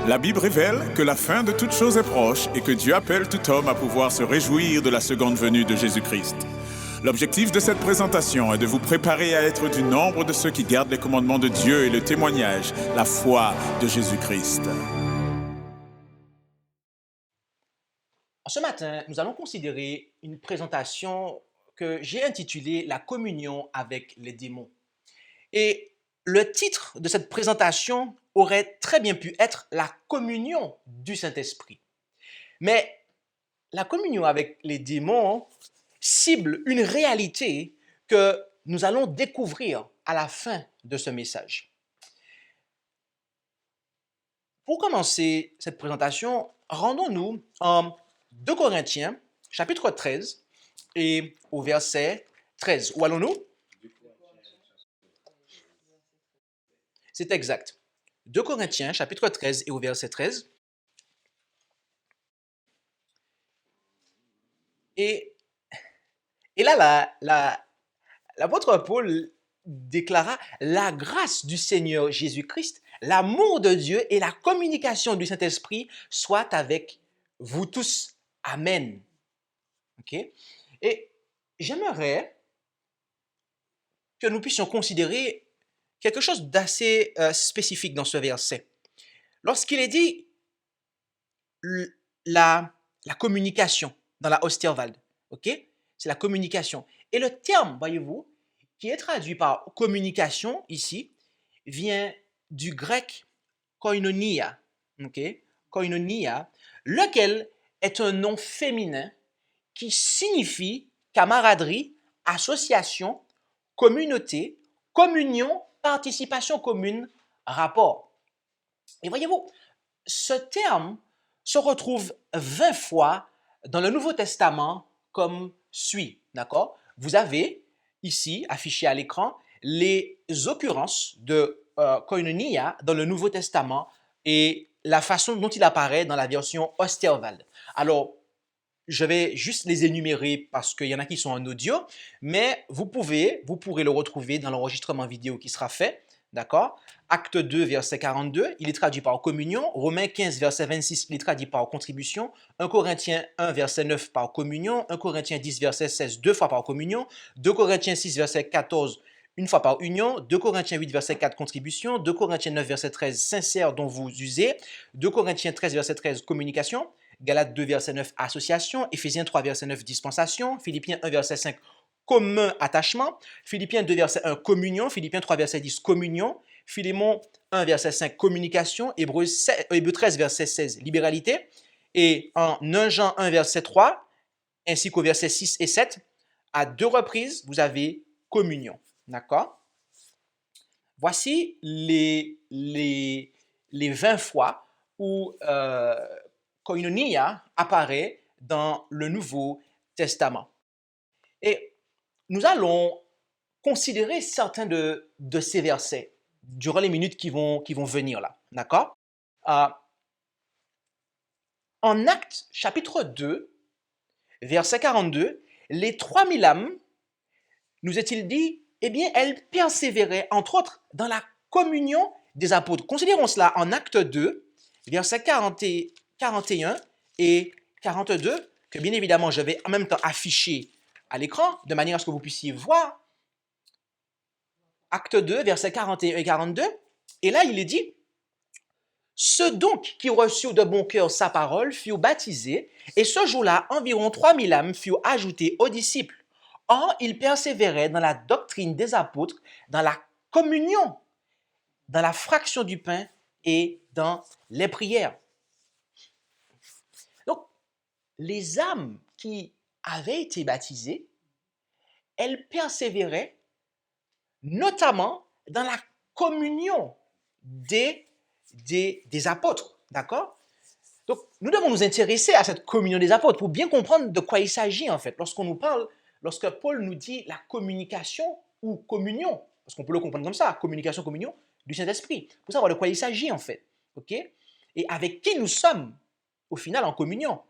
La Bible révèle que la fin de toute chose est proche et que Dieu appelle tout homme à pouvoir se réjouir de la seconde venue de Jésus-Christ. L'objectif de cette présentation est de vous préparer à être du nombre de ceux qui gardent les commandements de Dieu et le témoignage, la foi de Jésus-Christ. Ce matin, nous allons considérer une présentation que j'ai intitulée « La communion avec les démons ». Et le titre de cette présentation aurait très bien pu être « La communion du Saint-Esprit ». Mais la communion avec les démons cible une réalité que nous allons découvrir à la fin de ce message. Pour commencer cette présentation, rendons-nous en 2 Corinthiens, chapitre 13, et au verset 13. Où allons-nous? C'est exact. 2 Corinthiens, chapitre 13, et au verset 13. Et là, l'apôtre Paul déclara « La grâce du Seigneur Jésus-Christ, l'amour de Dieu et la communication du Saint-Esprit soient avec vous tous. Amen. » Ok? Et j'aimerais que nous puissions considérer quelque chose d'assez spécifique dans ce verset. Lorsqu'il est dit la communication dans la Osterwald, ok? C'est la communication. Et le terme, voyez-vous, qui est traduit par communication ici, vient du grec koinonia, ok? Koinonia, lequel est un nom féminin qui signifie camaraderie, association, communauté, communion, participation commune, rapport. Et voyez-vous, ce terme se retrouve 20 fois dans le Nouveau Testament comme suit, d'accord? Vous avez ici, affiché à l'écran, les occurrences de koinonia dans le Nouveau Testament et la façon dont il apparaît dans la version Osterwald. Alors, je vais juste les énumérer parce qu'il y en a qui sont en audio, mais vous pourrez le retrouver dans l'enregistrement vidéo qui sera fait, d'accord? Acte 2, verset 42, il est traduit par communion. Romains 15, verset 26, il est traduit par contribution. 1 Corinthiens 1, verset 9 par communion. 1 Corinthiens 10, verset 16, 2 fois par communion. 2 Corinthiens 6, verset 14, une fois par union. 2 Corinthiens 8, verset 4, contribution. 2 Corinthiens 9, verset 13, sincère dont vous usez. 2 Corinthiens 13, verset 13, communication. Galates 2, verset 9, association. Éphésiens 3, verset 9, dispensation. Philippiens 1, verset 5, commun attachement. Philippiens 2, verset 1, communion. Philippiens 3, verset 10, communion. Philémon 1, verset 5, communication. Hébreux 13, verset 16, libéralité. Et en 1 Jean 1, verset 3, ainsi qu'au verset 6 et 7, à 2 reprises, vous avez communion. D'accord? Voici les 20 fois où koinonia apparaît dans le Nouveau Testament. Et nous allons considérer certains de ces versets durant les minutes qui vont venir là. D'accord? En Actes chapitre 2, verset 42, les 3000 âmes, nous est-il dit, eh bien, elles persévéraient, entre autres, dans la communion des apôtres. Considérons cela en Acte 2, verset 41 et 42, que bien évidemment, je vais en même temps afficher à l'écran, de manière à ce que vous puissiez voir. Acte 2, versets 41 et 42. Et là, il est dit, « Ceux donc qui reçurent de bon cœur sa parole furent baptisés, et ce jour-là, environ 3000 âmes furent ajoutées aux disciples. Or, ils persévéraient dans la doctrine des apôtres, dans la communion, dans la fraction du pain et dans les prières. » Donc, les âmes qui avaient été baptisées, elles persévéraient notamment dans la communion des apôtres, d'accord? Donc, nous devons nous intéresser à cette communion des apôtres pour bien comprendre de quoi il s'agit en fait. Lorsque Paul nous dit la communication ou communion, parce qu'on peut le comprendre comme ça, communication, communion du Saint-Esprit, pour savoir de quoi il s'agit en fait, ok? Et avec qui nous sommes au final en communion,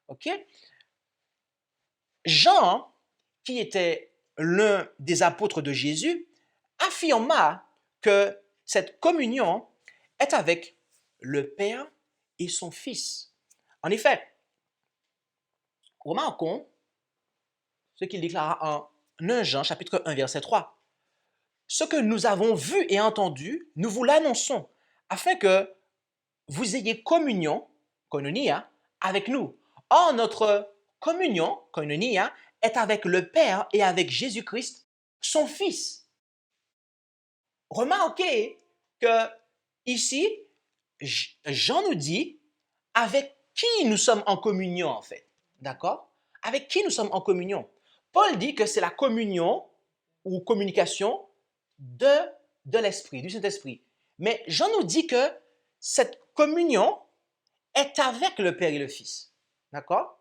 ok? Jean, qui était l'un des apôtres de Jésus, affirma que cette communion est avec le Père et son Fils. En effet, remarquons ce qu'il déclara en 1 Jean, chapitre 1, verset 3. Ce que nous avons vu et entendu, nous vous l'annonçons, afin que vous ayez communion, koinonia, avec nous. Or, notre communion, koinonia, est avec le Père et avec Jésus-Christ, son Fils. Remarquez que ici, Jean nous dit avec qui nous sommes en communion, en fait. D'accord? Avec qui nous sommes en communion. Paul dit que c'est la communion ou communication de l'Esprit, du Saint-Esprit. Mais Jean nous dit que cette communion est avec le Père et le Fils. D'accord?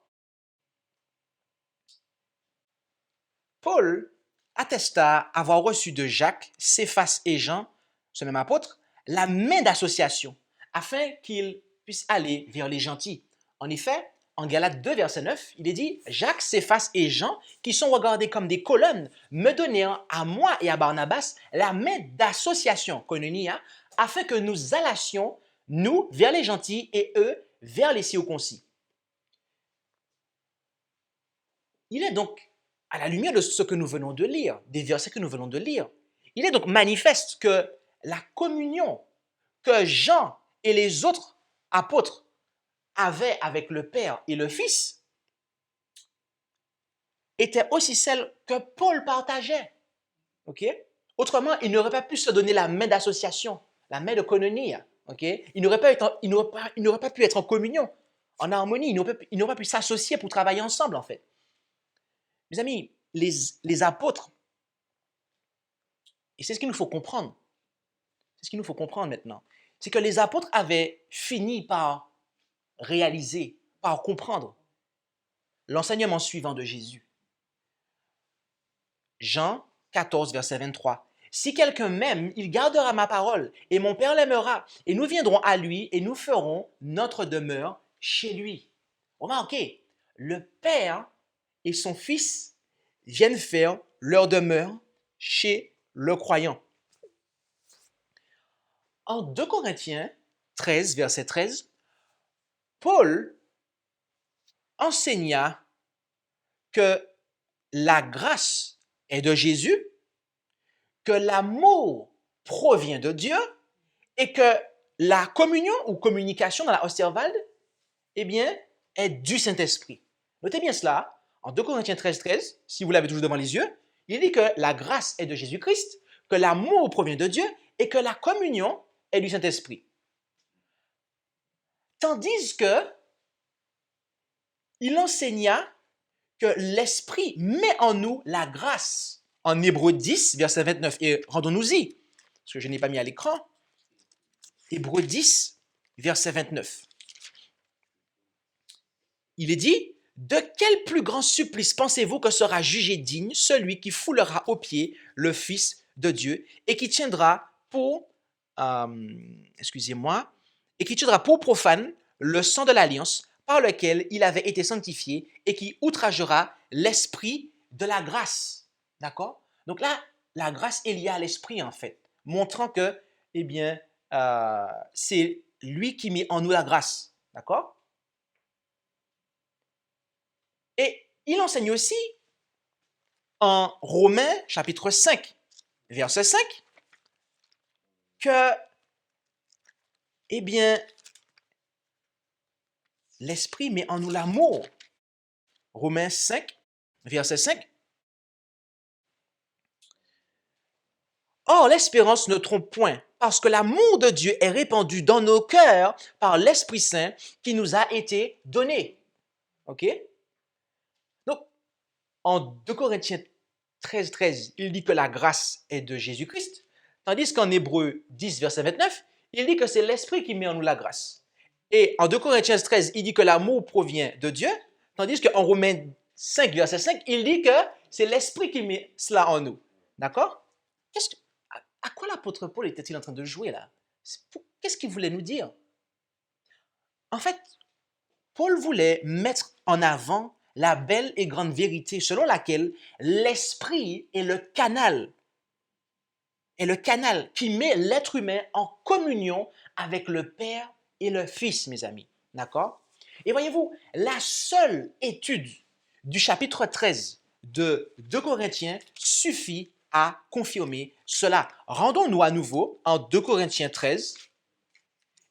Paul attesta avoir reçu de Jacques, Céphas et Jean, ce même apôtre, la main d'association, afin qu'ils puissent aller vers les gentils. En effet, en Galates 2, verset 9, il est dit « Jacques, Céphas et Jean, qui sont regardés comme des colonnes, me donnèrent à moi et à Barnabas la main d'association, koinonia, afin que nous allassions, nous, vers les gentils et eux, vers les circoncis. » Il est donc, à la lumière de ce que nous venons de lire, des versets que nous venons de lire, il est donc manifeste que la communion que Jean et les autres apôtres avaient avec le Père et le Fils était aussi celle que Paul partageait. Okay? Autrement, il n'aurait pas pu se donner la main d'association, la main de koinonia. Okay? Il n'aurait pas pu être en communion, en harmonie. Il n'aurait pas pu s'associer pour travailler ensemble, en fait. Mes amis, les apôtres, et c'est ce qu'il nous faut comprendre, c'est ce qu'il nous faut comprendre maintenant, c'est que les apôtres avaient fini par réaliser, par comprendre l'enseignement suivant de Jésus. Jean 14, verset 23. « Si quelqu'un m'aime, il gardera ma parole, et mon Père l'aimera, et nous viendrons à lui, et nous ferons notre demeure chez lui. » Remarquez, le Père et son Fils viennent faire leur demeure chez le croyant. En 2 Corinthiens 13, verset 13, Paul enseigna que la grâce est de Jésus, que l'amour provient de Dieu et que la communion ou communication dans la Ostierwald, eh bien, est du Saint-Esprit. Notez bien cela, en 2 Corinthiens 13, 13, si vous l'avez toujours devant les yeux, il dit que la grâce est de Jésus-Christ, que l'amour provient de Dieu et que la communion est du Saint-Esprit. Tandis que il enseigna que l'Esprit met en nous la grâce. En Hébreux 10, verset 29, et rendons-nous-y, parce que je n'ai pas mis à l'écran. Hébreux 10, verset 29. Il est dit, « De quel plus grand supplice pensez-vous que sera jugé digne celui qui foulera aux pieds le Fils de Dieu et qui tiendra pour, et qui tiendra pour profane le sang de l'alliance par lequel il avait été sanctifié et qui outragera l'esprit de la grâce. » D'accord? Donc là, la grâce est liée à l'esprit, en fait, montrant que, eh bien, c'est lui qui met en nous la grâce. D'accord? Et il enseigne aussi en Romains, chapitre 5, verset 5, que, eh bien, l'Esprit met en nous l'amour. Romains 5, verset 5. Or, l'espérance ne trompe point, parce que l'amour de Dieu est répandu dans nos cœurs par l'Esprit Saint qui nous a été donné. OK? Donc, en 2 Corinthiens 13, 13, il dit que la grâce est de Jésus-Christ, tandis qu'en Hébreux 10, verset 29, il dit que c'est l'Esprit qui met en nous la grâce. Et en 2 Corinthiens 13, il dit que l'amour provient de Dieu, tandis qu'en Romains 5, verset 5, il dit que c'est l'Esprit qui met cela en nous. D'accord? À quoi l'apôtre Paul était-il en train de jouer là? Qu'est-ce qu'il voulait nous dire? En fait, Paul voulait mettre en avant la belle et grande vérité selon laquelle l'esprit est le canal qui met l'être humain en communion avec le Père et le Fils, mes amis. D'accord? Et voyez-vous, la seule étude du chapitre 13 de 2 Corinthiens suffit à confirmer cela. Rendons-nous à nouveau en 2 Corinthiens 13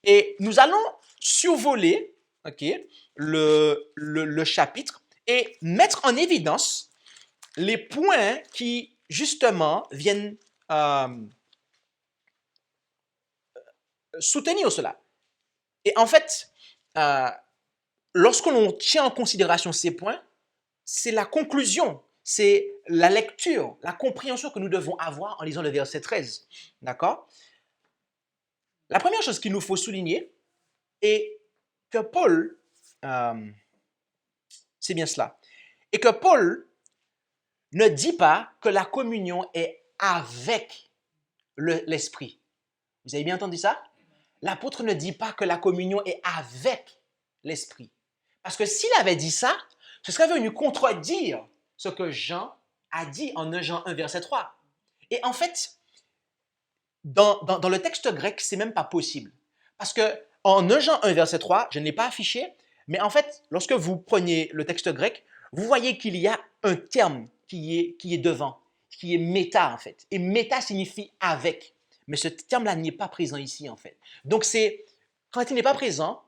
et nous allons survoler le chapitre et mettre en évidence les points qui, justement, viennent soutenir cela. Et en fait, lorsque l'on tient en considération ces points, c'est la conclusion, c'est la lecture, la compréhension que nous devons avoir en lisant le verset 13. D'accord? La première chose qu'il nous faut souligner est que Paul, c'est bien cela, et que Paul ne dit pas que la communion est avec l'esprit. Vous avez bien entendu ça? L'apôtre ne dit pas que la communion est avec l'esprit. Parce que s'il avait dit ça, ce serait venu contredire ce que Jean a dit en 1 Jean 1, verset 3. Et en fait, dans le texte grec, c'est même pas possible. Parce que en 1 Jean 1, verset 3, je ne l'ai pas affiché, mais en fait, lorsque vous prenez le texte grec, vous voyez qu'il y a un terme qui est devant, qui est méta en fait. Et méta signifie avec. Mais ce terme-là n'est pas présent ici en fait. Donc quand il n'est pas présent,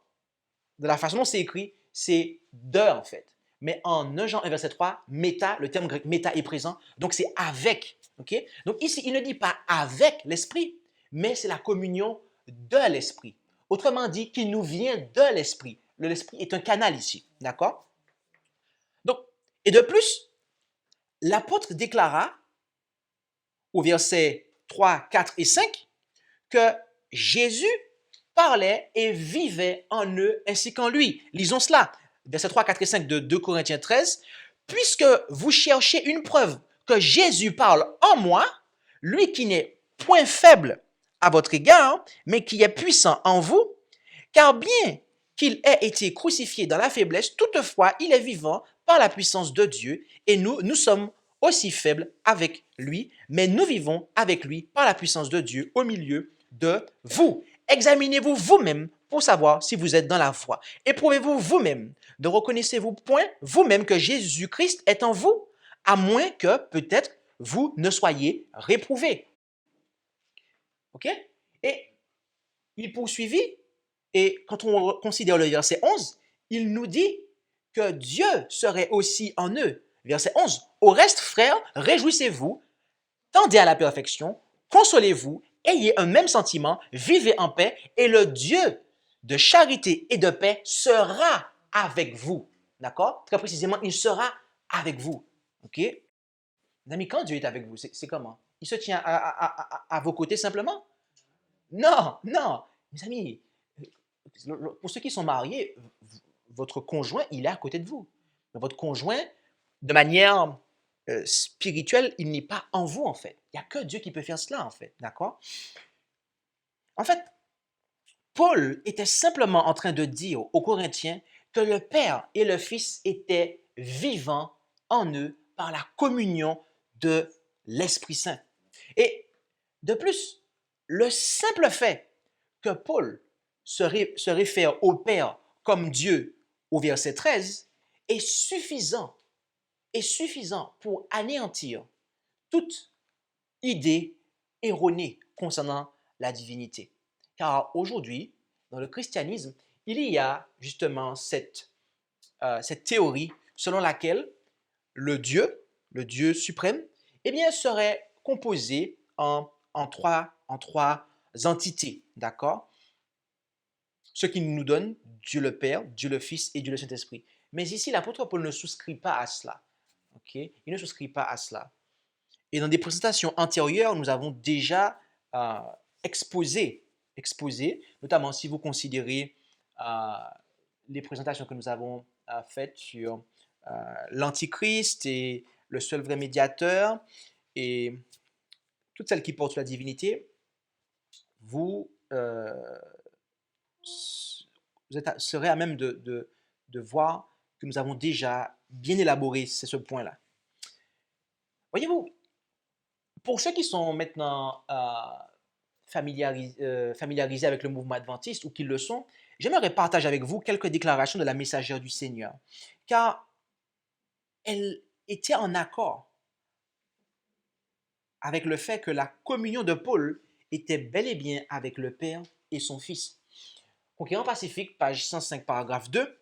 de la façon dont c'est écrit, c'est de en fait. Mais en 1 Jean 1, verset 3, méta, le terme grec méta est présent, donc c'est avec. Okay? Donc ici, il ne dit pas avec l'esprit, mais c'est la communion de l'esprit. Autrement dit, qui nous vient de l'esprit. L'esprit est un canal ici. D'accord? Donc, et de plus, l'apôtre déclara au verset 3, 4 et 5 que Jésus parlait et vivait en eux ainsi qu'en lui. Lisons cela. Versets 3, 4 et 5 de 2 Corinthiens 13. Puisque vous cherchez une preuve que Jésus parle en moi, lui qui n'est point faible à votre égard, mais qui est puissant en vous, car bien qu'il ait été crucifié dans la faiblesse, toutefois il est vivant par la puissance de Dieu, et nous sommes aussi faibles avec lui, mais nous vivons avec lui par la puissance de Dieu au milieu de vous. Examinez-vous vous-même pour savoir si vous êtes dans la foi. Éprouvez-vous vous-même. Ne reconnaissez-vous point vous-même que Jésus-Christ est en vous, à moins que peut-être vous ne soyez réprouvés. OK? Et il poursuivit, et quand on considère le verset 11, il nous dit que Dieu serait aussi en eux. Verset 11. Au reste, frères, réjouissez-vous, tendez à la perfection, consolez-vous, ayez un même sentiment, vivez en paix, et le Dieu de charité et de paix sera avec vous. D'accord? Très précisément, il sera avec vous. OK? Mes amis, quand Dieu est avec vous, c'est comment? Il se tient à vos côtés simplement? Non, non. Mes amis, pour ceux qui sont mariés, votre conjoint, il est à côté de vous. Votre conjoint, de manière spirituelle, il n'est pas en vous, en fait. Il n'y a que Dieu qui peut faire cela, en fait. D'accord? En fait, Paul était simplement en train de dire aux Corinthiens que le Père et le Fils étaient vivants en eux par la communion de l'Esprit Saint. Et de plus, le simple fait que Paul se réfère au Père comme Dieu au verset 13 est suffisant pour anéantir toute idée erronée concernant la divinité. Car aujourd'hui, dans le christianisme, il y a justement cette théorie selon laquelle le Dieu suprême, eh bien, serait composé en trois entités, d'accord? Ce qui nous donne Dieu le Père, Dieu le Fils et Dieu le Saint-Esprit. Mais ici, l'apôtre Paul ne souscrit pas à cela. Okay? Il ne souscrit pas à cela. Et dans des présentations antérieures, nous avons déjà exposé, notamment si vous considérez les présentations que nous avons faites sur l'Antichrist et le seul vrai médiateur et toutes celles qui portent sur la divinité, vous serez à même de voir que nous avons déjà bien élaboré ce point-là. Voyez-vous, pour ceux qui sont maintenant familiarisés avec le mouvement adventiste ou qui le sont, j'aimerais partager avec vous quelques déclarations de la messagère du Seigneur, car elle était en accord avec le fait que la communion de Paul était bel et bien avec le Père et son Fils. Conquérant Pacifique, page 105, paragraphe 2.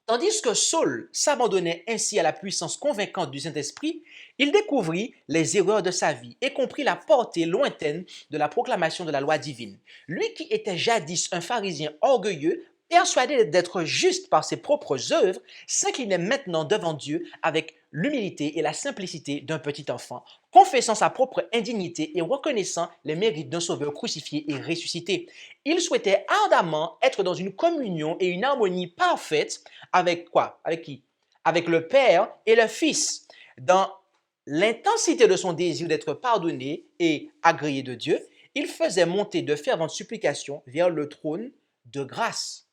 Tandis que Saul s'abandonnait ainsi à la puissance convaincante du Saint-Esprit, il découvrit les erreurs de sa vie et comprit la portée lointaine de la proclamation de la loi divine. Lui qui était jadis un pharisien orgueilleux, persuadé d'être juste par ses propres œuvres, s'inclinait maintenant devant Dieu avec l'humilité et la simplicité d'un petit enfant, confessant sa propre indignité et reconnaissant les mérites d'un sauveur crucifié et ressuscité. Il souhaitait ardemment être dans une communion et une harmonie parfaite avec quoi? Avec qui? Avec le Père et le Fils. Dans l'intensité de son désir d'être pardonné et agréé de Dieu, il faisait monter de ferventes supplications vers le trône de grâce.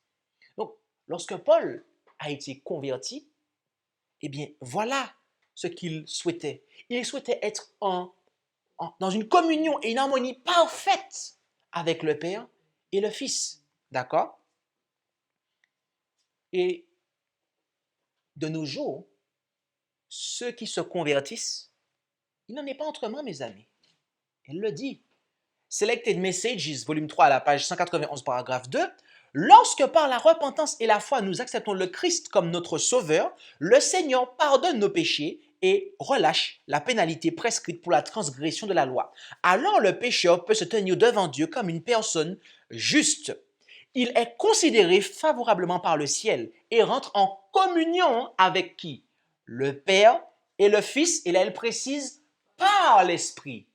Donc, lorsque Paul a été converti, eh bien, voilà ce qu'il souhaitait. Il souhaitait être dans une communion et une harmonie parfaite avec le Père et le Fils. D'accord? Et de nos jours, ceux qui se convertissent, il n'en est pas autrement, mes amis. Elle le dit. Selected Messages, volume 3, à la page 191, paragraphe 2. Lorsque par la repentance et la foi, nous acceptons le Christ comme notre Sauveur, le Seigneur pardonne nos péchés et relâche la pénalité prescrite pour la transgression de la loi. Alors le pécheur peut se tenir devant Dieu comme une personne juste. Il est considéré favorablement par le ciel et rentre en communion avec qui? Le Père et le Fils, et là elle précise, par l'Esprit.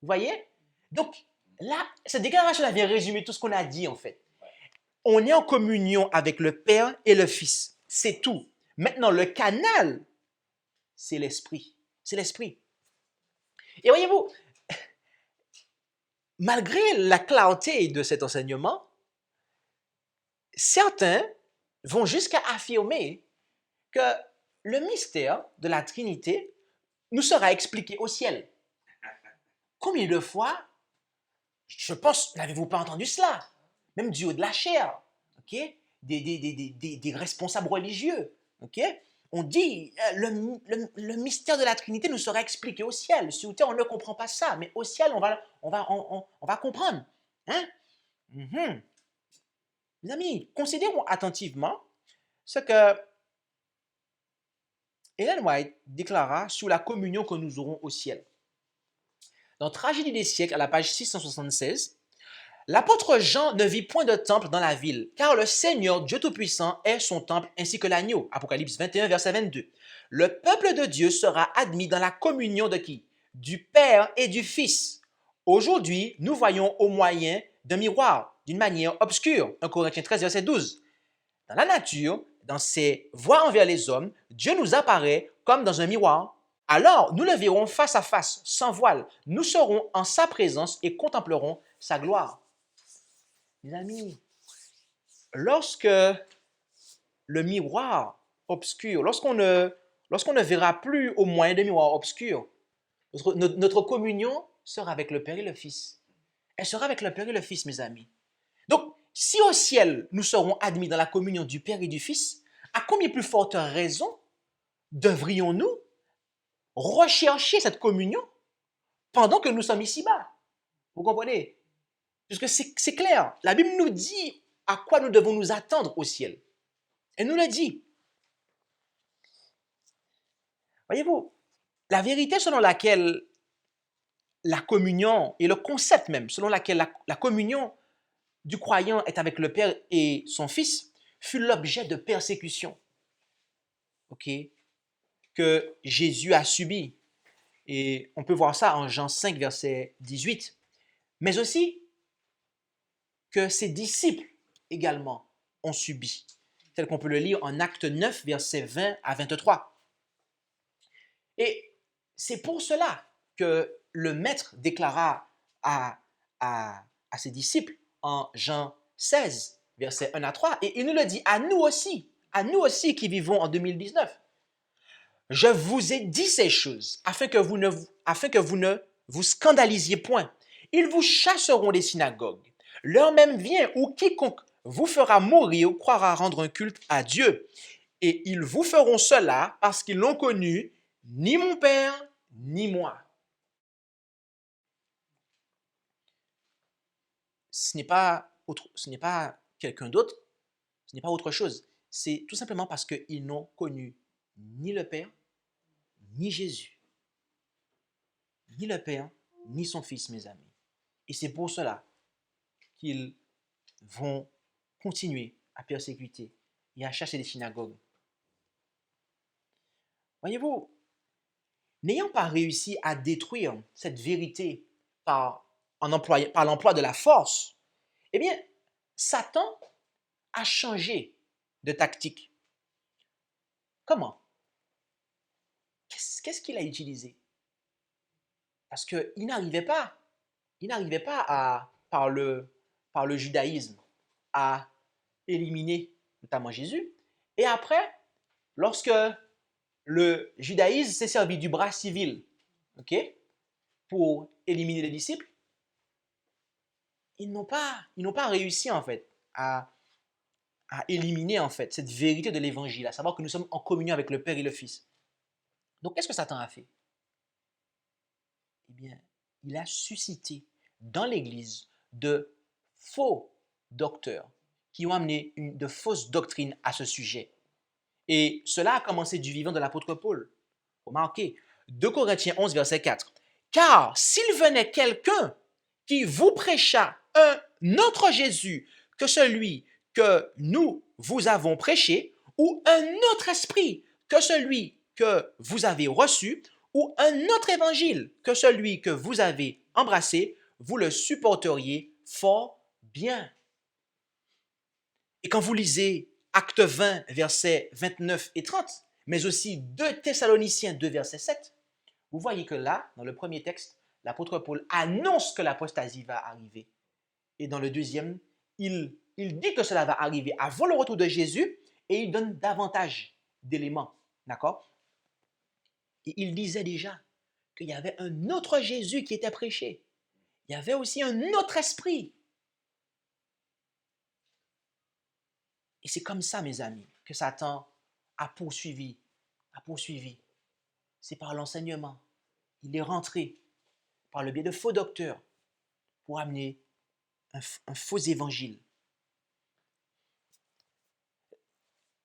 Vous voyez? Donc là, cette déclaration-là vient résumer tout ce qu'on a dit en fait. On est en communion avec le Père et le Fils. C'est tout. Maintenant, le canal, c'est l'Esprit. C'est l'Esprit. Et voyez-vous, malgré la clarté de cet enseignement, certains vont jusqu'à affirmer que le mystère de la Trinité nous sera expliqué au ciel. Combien de fois, je pense, n'avez-vous pas entendu cela? Même du haut de la chair, ok? Des responsables religieux, ok? On dit, le mystère de la Trinité nous sera expliqué au ciel. Sur terre, on ne comprend pas ça, mais au ciel, on va comprendre. Hein? Mm-hmm. Mes amis, considérons attentivement ce que Ellen White déclara sur la communion que nous aurons au ciel. Dans Tragédie des siècles, à la page 676, l'apôtre Jean ne vit point de temple dans la ville, car le Seigneur, Dieu Tout-Puissant, est son temple ainsi que l'agneau. Apocalypse 21, verset 22. Le peuple de Dieu sera admis dans la communion de qui? Du Père et du Fils. Aujourd'hui, nous voyons au moyen d'un miroir, d'une manière obscure. 1 Corinthiens 13, verset 12. Dans la nature, dans ses voies envers les hommes, Dieu nous apparaît comme dans un miroir. Alors, nous le verrons face à face, sans voile. Nous serons en sa présence et contemplerons sa gloire. Mes amis, lorsque le miroir obscur, lorsqu'on ne verra plus au moyen de miroir obscur, notre communion sera avec le Père et le Fils. Elle sera avec le Père et le Fils, mes amis. Donc, si au ciel, nous serons admis dans la communion du Père et du Fils, à combien plus forte raison devrions-nous rechercher cette communion pendant que nous sommes ici-bas? Vous comprenez? Puisque c'est clair, la Bible nous dit à quoi nous devons nous attendre au ciel. Elle nous le dit. Voyez-vous, la vérité selon laquelle la communion, et le concept même, selon laquelle la communion du croyant est avec le Père et son Fils, fut l'objet de persécution, que Jésus a subi. Et on peut voir ça en Jean 5, verset 18. Mais aussi que ses disciples également ont subi, tel qu'on peut le lire en Acte 9, versets 20 à 23. Et c'est pour cela que le Maître déclara à ses disciples en Jean 16, versets 1 à 3, et il nous le dit à nous aussi qui vivons en 2019. Je vous ai dit ces choses afin que vous ne vous scandalisiez point. Ils vous chasseront des synagogues. L'heure même vient où quiconque vous fera mourir ou croira rendre un culte à Dieu. Et ils vous feront cela parce qu'ils n'ont connu ni mon Père, ni moi. Ce n'est pas quelqu'un d'autre, ce n'est pas autre chose. C'est tout simplement parce qu'ils n'ont connu ni le Père, ni Jésus, ni le Père, ni son Fils, mes amis. Et c'est pour cela qu'ils vont continuer à persécuter et à chasser les synagogues. Voyez-vous, n'ayant pas réussi à détruire cette vérité par l'emploi de la force, eh bien, Satan a changé de tactique. Comment? Qu'est-ce qu'il a utilisé? Parce qu'il n'arrivait pas, par le judaïsme, à éliminer notamment Jésus. Et après, lorsque le judaïsme s'est servi du bras civil, ok, pour éliminer les disciples, ils n'ont pas réussi en fait à éliminer en fait cette vérité de l'évangile, à savoir que nous sommes en communion avec le Père et le Fils. Donc qu'est-ce que Satan a fait? Eh bien, il a suscité dans l'Église de faux docteurs qui ont amené de fausses doctrines à ce sujet. Et cela a commencé du vivant de l'apôtre Paul. Remarquez, 2 Corinthiens 11, verset 4. Car s'il venait quelqu'un qui vous prêcha un autre Jésus que celui que nous vous avons prêché, ou un autre esprit que celui que vous avez reçu, ou un autre évangile que celui que vous avez embrassé, vous le supporteriez fort bien. Et quand vous lisez Acte 20, versets 29 et 30, mais aussi 2 Thessaloniciens 2, verset 7, vous voyez que là, dans le premier texte, l'apôtre Paul annonce que l'apostasie va arriver. Et dans le deuxième, il dit que cela va arriver avant le retour de Jésus et il donne davantage d'éléments. D'accord? Et il disait déjà qu'il y avait un autre Jésus qui était prêché. Il y avait aussi un autre esprit. Et c'est comme ça, mes amis, que Satan a poursuivi. C'est par l'enseignement. Il est rentré par le biais de faux docteurs pour amener un faux évangile.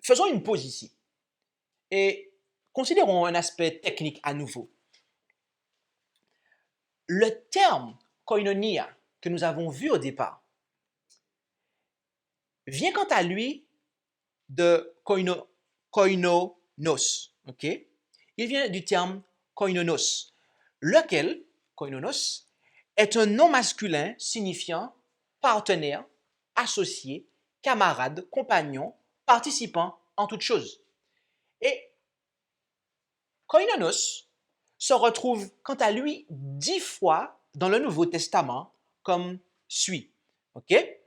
Faisons une pause ici et considérons un aspect technique à nouveau. Le terme koinonia que nous avons vu au départ vient quant à lui de koinonos. Okay? Il vient du terme koinonos, lequel, koinonos, est un nom masculin signifiant partenaire, associé, camarade, compagnon, participant en toute chose. Et koinonos se retrouve quant à lui 10 fois dans le Nouveau Testament comme suit. Okay?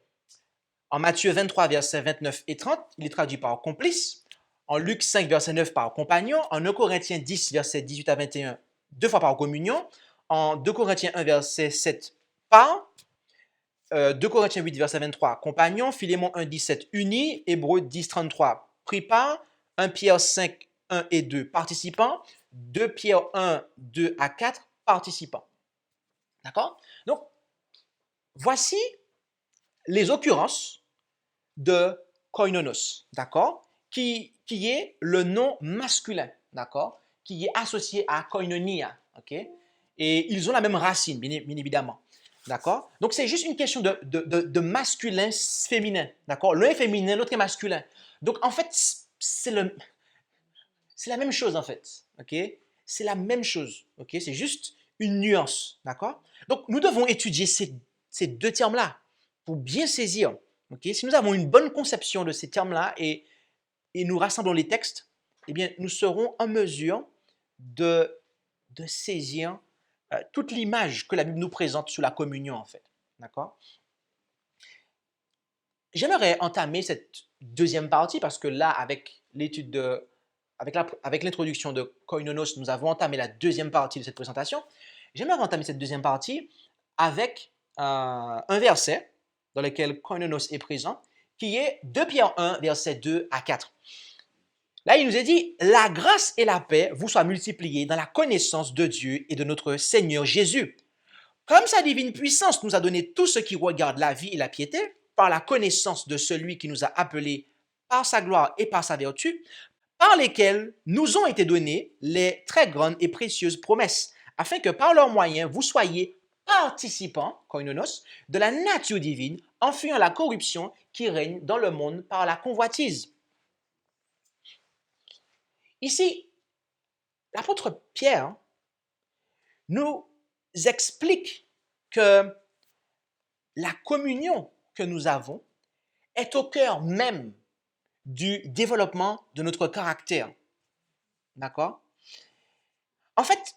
En Matthieu 23, versets 29 et 30, il est traduit par complice. En Luc 5, verset 9, par compagnon. En 1 Corinthiens 10, versets 18 à 21, 2 fois par communion. En 2 Corinthiens 1, verset 7, par. 2 Corinthiens 8, verset 23, compagnon. Philémon 1, 17, uni. Hébreux 10, 33, pris par. 1 Pierre 5, 1 et 2, participants. 2 Pierre 1, 2 à 4, participants. D'accord? Donc, voici les occurrences de koinonos, d'accord? Qui est le nom masculin, d'accord? Qui est associé à koinonia, ok? Et ils ont la même racine, bien évidemment, d'accord? Donc, c'est juste une question de masculin, féminin, d'accord? L'un est féminin, l'autre est masculin. Donc, en fait, c'est la même chose, en fait, ok? C'est la même chose, ok? C'est juste une nuance, d'accord? Donc, nous devons étudier ces deux termes-là pour bien saisir. Okay? Si nous avons une bonne conception de ces termes-là et nous rassemblons les textes, eh bien, nous serons en mesure de saisir toute l'image que la Bible nous présente sur la communion, en fait. D'accord? J'aimerais entamer cette deuxième partie parce que là, avec l'introduction de koinonos, nous avons entamé la deuxième partie de cette présentation. J'aimerais entamer cette deuxième partie avec un verset dans lequel koinonos est présent, qui est 2 Pierre 1, versets 2 à 4. Là, il nous est dit, la grâce et la paix vous soient multipliées dans la connaissance de Dieu et de notre Seigneur Jésus. Comme sa divine puissance nous a donné tout ce qui regarde la vie et la piété, par la connaissance de celui qui nous a appelés par sa gloire et par sa vertu, par lesquels nous ont été données les très grandes et précieuses promesses, afin que par leurs moyens vous soyez participants, koinonos, de la nature divine, en fuyant la corruption qui règne dans le monde par la convoitise. Ici, l'apôtre Pierre nous explique que la communion que nous avons est au cœur même du développement de notre caractère. D'accord? En fait,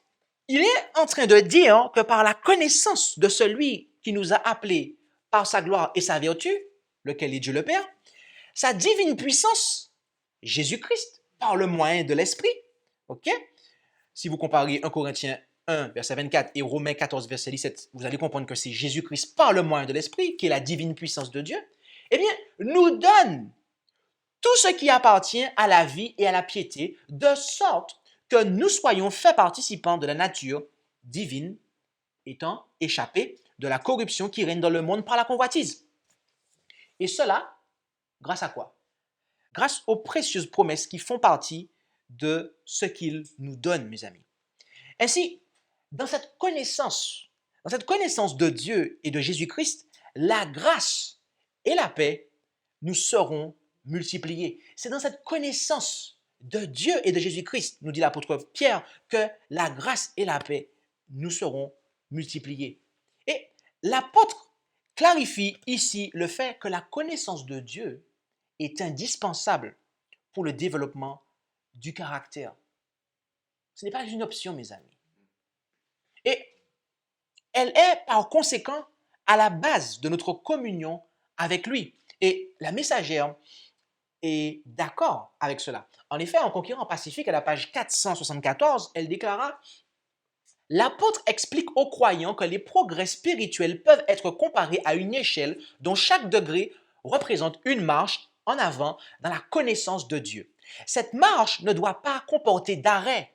il est en train de dire que par la connaissance de celui qui nous a appelés par sa gloire et sa vertu, lequel est Dieu le Père, sa divine puissance, Jésus-Christ, par le moyen de l'Esprit, ok? Si vous comparez 1 Corinthiens 1, verset 24 et Romains 14, verset 17, vous allez comprendre que c'est Jésus-Christ par le moyen de l'Esprit, qui est la divine puissance de Dieu, eh bien, nous donne tout ce qui appartient à la vie et à la piété, de sorte que nous soyons faits participants de la nature divine, étant échappés de la corruption qui règne dans le monde par la convoitise. Et cela, grâce à quoi? Grâce aux précieuses promesses qui font partie de ce qu'il nous donne, mes amis. Ainsi, dans cette connaissance de Dieu et de Jésus-Christ, la grâce et la paix nous seront multipliées. C'est dans cette connaissance de Dieu et de Jésus-Christ, nous dit l'apôtre Pierre, que la grâce et la paix nous seront multipliées. Et l'apôtre clarifie ici le fait que la connaissance de Dieu est indispensable pour le développement du caractère. Ce n'est pas une option, mes amis. Et elle est par conséquent à la base de notre communion avec lui. Et la messagère est d'accord avec cela. En effet, en Conquérant Pacifique, à la page 474, elle déclara: l'apôtre explique aux croyants que les progrès spirituels peuvent être comparés à une échelle dont chaque degré représente une marche en avant dans la connaissance de Dieu. Cette marche ne doit pas comporter d'arrêt.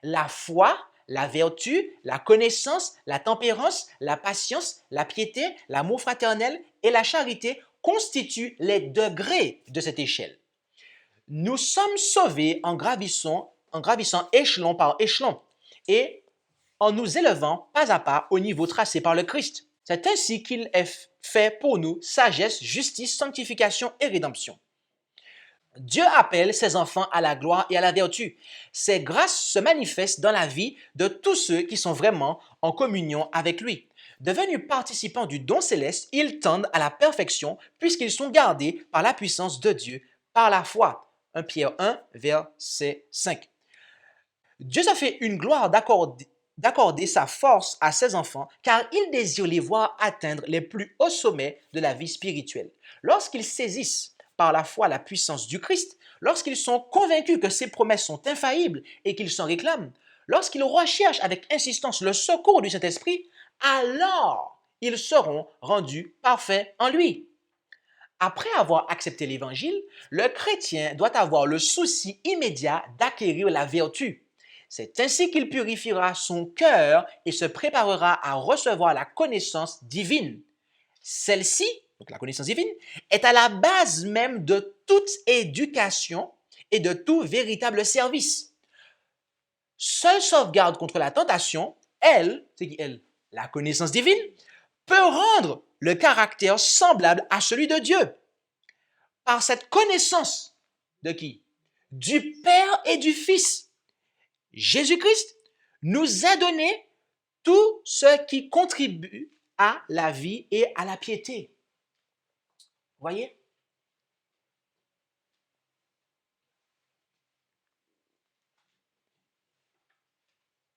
La foi, la vertu, la connaissance, la tempérance, la patience, la piété, l'amour fraternel et la charité constituent les degrés de cette échelle. Nous sommes sauvés en gravissant échelon par échelon et en nous élevant pas à pas au niveau tracé par le Christ. C'est ainsi qu'il est fait pour nous sagesse, justice, sanctification et rédemption. Dieu appelle ses enfants à la gloire et à la vertu. Ces grâces se manifestent dans la vie de tous ceux qui sont vraiment en communion avec lui. Devenus participants du don céleste, ils tendent à la perfection puisqu'ils sont gardés par la puissance de Dieu, par la foi. 1 Pierre 1, verset 5. Dieu a fait une gloire d'accorder sa force à ses enfants, car il désire les voir atteindre les plus hauts sommets de la vie spirituelle. Lorsqu'ils saisissent par la foi la puissance du Christ, lorsqu'ils sont convaincus que ses promesses sont infaillibles et qu'ils s'en réclament, lorsqu'ils recherchent avec insistance le secours du Saint-Esprit, alors ils seront rendus parfaits en lui. Après avoir accepté l'Évangile, le chrétien doit avoir le souci immédiat d'acquérir la vertu. C'est ainsi qu'il purifiera son cœur et se préparera à recevoir la connaissance divine. Celle-ci, donc la connaissance divine, est à la base même de toute éducation et de tout véritable service. Seule sauvegarde contre la tentation, la connaissance divine, peut rendre le caractère semblable à celui de Dieu. Par cette connaissance de qui? Du Père et du Fils. Jésus-Christ nous a donné tout ce qui contribue à la vie et à la piété. Voyez?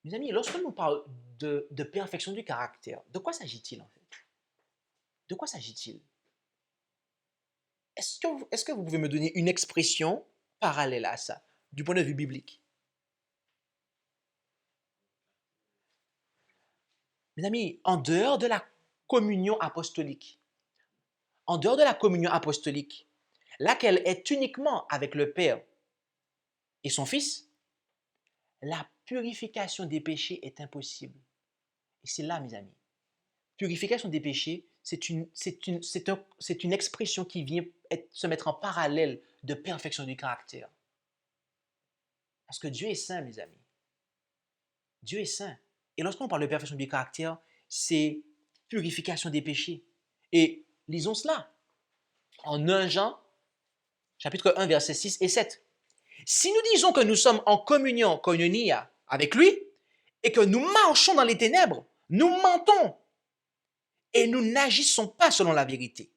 Mes amis, lorsque nous parlons de perfection du caractère, de quoi s'agit-il en fait? De quoi s'agit-il? Est-ce que vous pouvez me donner une expression parallèle à ça, du point de vue biblique? Mes amis, en dehors de la communion apostolique, En dehors de la communion apostolique, laquelle est uniquement avec le Père et son Fils, la purification des péchés est impossible. Et c'est là, mes amis. Purification des péchés, c'est une expression qui vient se mettre en parallèle de perfection du caractère. Parce que Dieu est saint, mes amis. Dieu est saint. Et lorsqu'on parle de perfection du caractère, c'est purification des péchés. Et lisons cela en 1 Jean, chapitre 1, versets 6 et 7. Si nous disons que nous sommes en communion, koinonia, avec lui, et que nous marchons dans les ténèbres, nous mentons et nous n'agissons pas selon la vérité.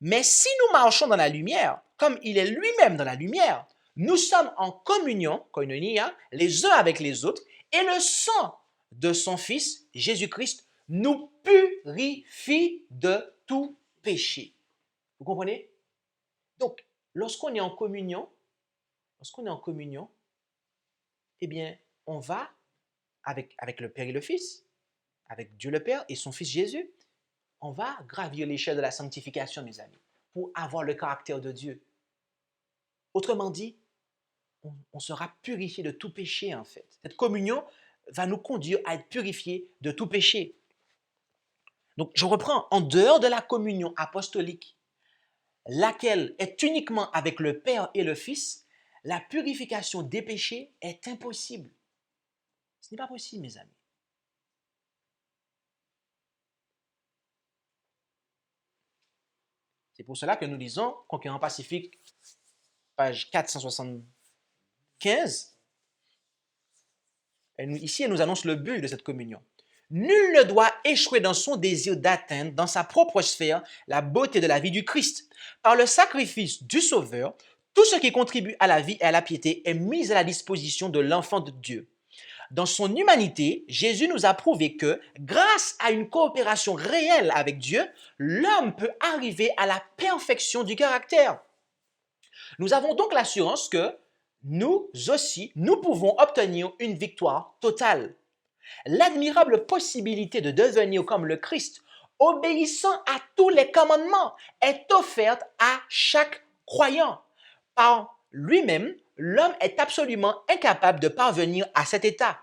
Mais si nous marchons dans la lumière, comme il est lui-même dans la lumière, nous sommes en communion, koinonia, les uns avec les autres, et le sang de son Fils, Jésus-Christ, nous purifie de tout péché. Vous comprenez? Donc, lorsqu'on est en communion, eh bien, on va avec le Père et le Fils, avec Dieu le Père et son Fils Jésus, on va gravir l'échelle de la sanctification, mes amis, pour avoir le caractère de Dieu. Autrement dit, on sera purifié de tout péché, en fait. Cette communion va nous conduire à être purifiés de tout péché. Donc, je reprends, en dehors de la communion apostolique, laquelle est uniquement avec le Père et le Fils, la purification des péchés est impossible. Ce n'est pas possible, mes amis. C'est pour cela que nous lisons Conquérant Pacifique, page 475. Ici, elle nous annonce le but de cette communion. Nul ne doit échouer dans son désir d'atteindre dans sa propre sphère la beauté de la vie du Christ. Par le sacrifice du Sauveur, tout ce qui contribue à la vie et à la piété est mis à la disposition de l'enfant de Dieu. Dans son humanité, Jésus nous a prouvé que, grâce à une coopération réelle avec Dieu, l'homme peut arriver à la perfection du caractère. Nous avons donc l'assurance que nous aussi, nous pouvons obtenir une victoire totale. L'admirable possibilité de devenir comme le Christ, obéissant à tous les commandements, est offerte à chaque croyant. Par lui-même, l'homme est absolument incapable de parvenir à cet état.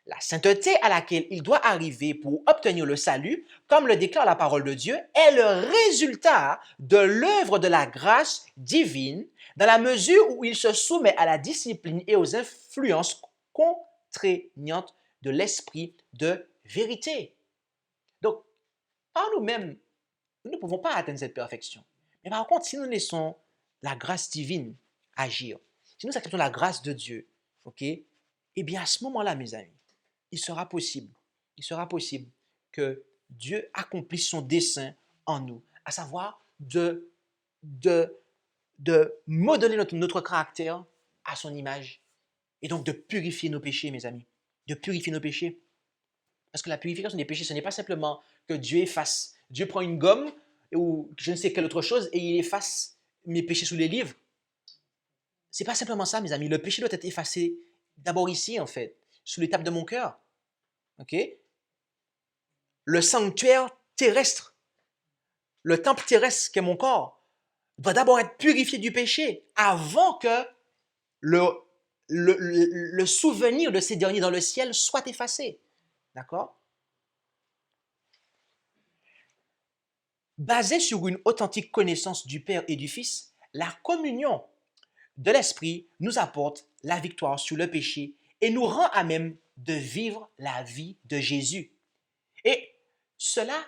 La sainteté à laquelle il doit arriver pour obtenir le salut, comme le déclare la parole de Dieu, est le résultat de l'œuvre de la grâce divine dans la mesure où il se soumet à la discipline et aux influences contraignantes de l'esprit de vérité. Donc, par nous-mêmes, nous ne pouvons pas atteindre cette perfection. Mais par contre, si nous laissons la grâce divine agir, si nous acceptons la grâce de Dieu, ok, eh bien à ce moment-là, mes amis, il sera possible que Dieu accomplisse son dessein en nous, à savoir de modeler notre caractère à son image et donc de purifier nos péchés, mes amis, de purifier nos péchés. Parce que la purification des péchés, ce n'est pas simplement que Dieu efface. Dieu prend une gomme ou je ne sais quelle autre chose et il efface mes péchés sous les livres. C'est pas simplement ça, mes amis. Le péché doit être effacé d'abord ici, en fait, sous l'étape de mon cœur. Ok? Le sanctuaire terrestre, le temple terrestre qu'est mon corps, doit d'abord être purifié du péché avant que le souvenir de ces derniers dans le ciel soit effacé. D'accord? Basée sur une authentique connaissance du Père et du Fils, la communion de l'Esprit nous apporte la victoire sur le péché et nous rend à même de vivre la vie de Jésus. Et cela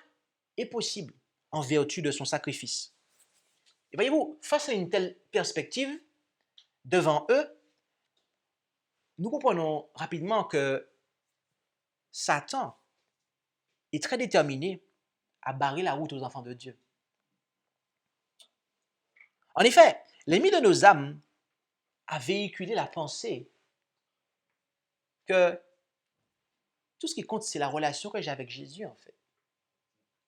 est possible en vertu de son sacrifice. Et voyez-vous, face à une telle perspective, devant eux, nous comprenons rapidement que Satan est très déterminé à barrer la route aux enfants de Dieu. En effet, l'ennemi de nos âmes a véhiculé la pensée que tout ce qui compte, c'est la relation que j'ai avec Jésus, en fait.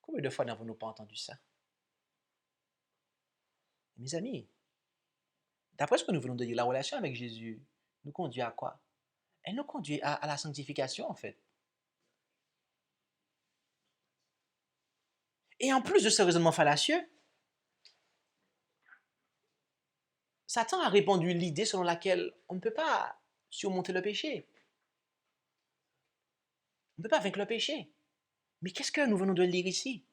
Combien de fois n'avons-nous pas entendu ça? Mes amis, d'après ce que nous venons de dire, la relation avec Jésus nous conduit à quoi? Elle nous conduit à la sanctification, en fait. Et en plus de ce raisonnement fallacieux, Satan a répandu l'idée selon laquelle on ne peut pas surmonter le péché. On ne peut pas vaincre le péché. Mais qu'est-ce que nous venons de lire ici?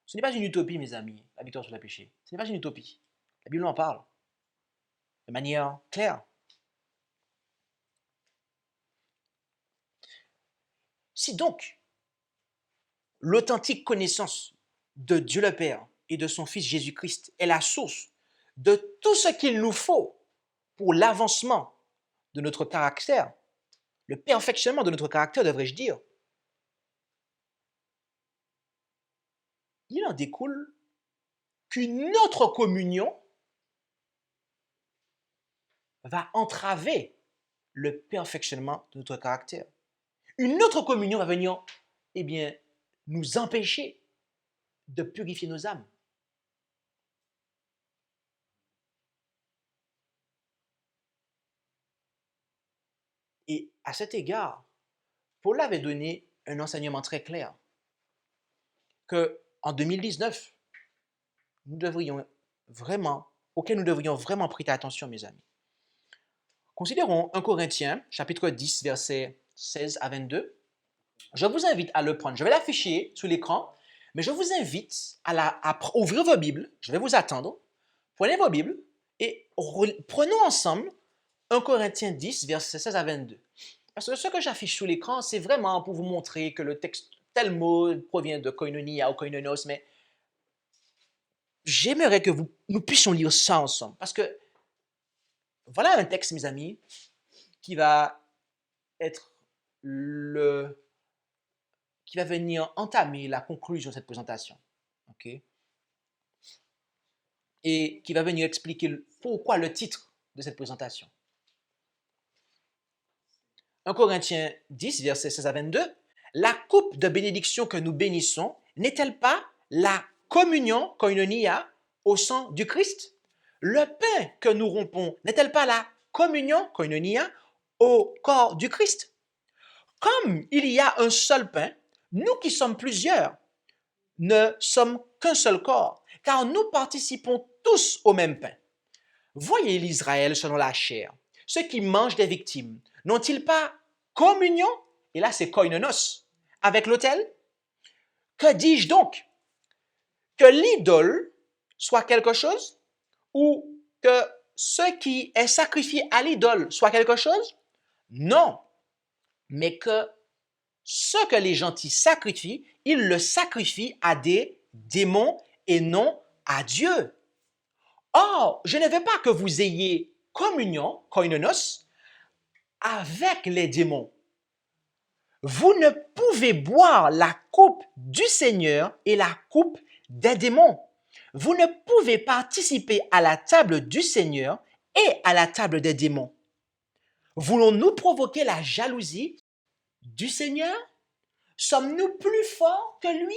Ce n'est pas une utopie, mes amis, la victoire sur le péché. Ce n'est pas une utopie. La Bible en parle de manière claire. Si donc l'authentique connaissance de Dieu le Père et de son Fils Jésus-Christ est la source de tout ce qu'il nous faut pour l'avancement de notre caractère, le perfectionnement de notre caractère, devrais-je dire, il en découle qu'une autre communion va entraver le perfectionnement de notre caractère. Une autre communion va venir, eh bien, nous empêcher de purifier nos âmes. Et à cet égard, Paul avait donné un enseignement très clair que en 2019, auquel nous devrions vraiment prêter attention, mes amis. Considérons 1 Corinthiens, chapitre 10, versets 16 à 22. Je vous invite à le prendre. Je vais l'afficher sur l'écran, mais je vous invite à ouvrir vos Bibles. Je vais vous attendre. Prenez vos Bibles et prenons ensemble 1 Corinthiens 10, versets 16 à 22. Parce que ce que j'affiche sur l'écran, c'est vraiment pour vous montrer que le texte, tel mot provient de koinonia ou koinonos, mais j'aimerais que nous puissions lire ça ensemble. Parce que voilà un texte, mes amis, qui va être qui va venir entamer la conclusion de cette présentation. OK? Et qui va venir expliquer pourquoi le titre de cette présentation. 1 Corinthiens 10, versets 16 à 22. La coupe de bénédiction que nous bénissons n'est-elle pas la communion koinonia au sang du Christ? Le pain que nous rompons n'est-elle pas la communion koinonia au corps du Christ? Comme il y a un seul pain, nous qui sommes plusieurs ne sommes qu'un seul corps, car nous participons tous au même pain. Voyez l'Israël selon la chair. Ceux qui mangent des victimes, n'ont-ils pas communion, et là c'est koinonos, avec l'autel? Que dis-je donc? Que l'idole soit quelque chose, ou que ce qui est sacrifié à l'idole soit quelque chose? Non, mais que ce que les gentils sacrifient, ils le sacrifient à des démons et non à Dieu. Or, je ne veux pas que vous ayez communion, koinonos, avec les démons. Vous ne pouvez boire la coupe du Seigneur et la coupe des démons. Vous ne pouvez participer à la table du Seigneur et à la table des démons. Voulons-nous provoquer la jalousie du Seigneur? Sommes-nous plus forts que lui?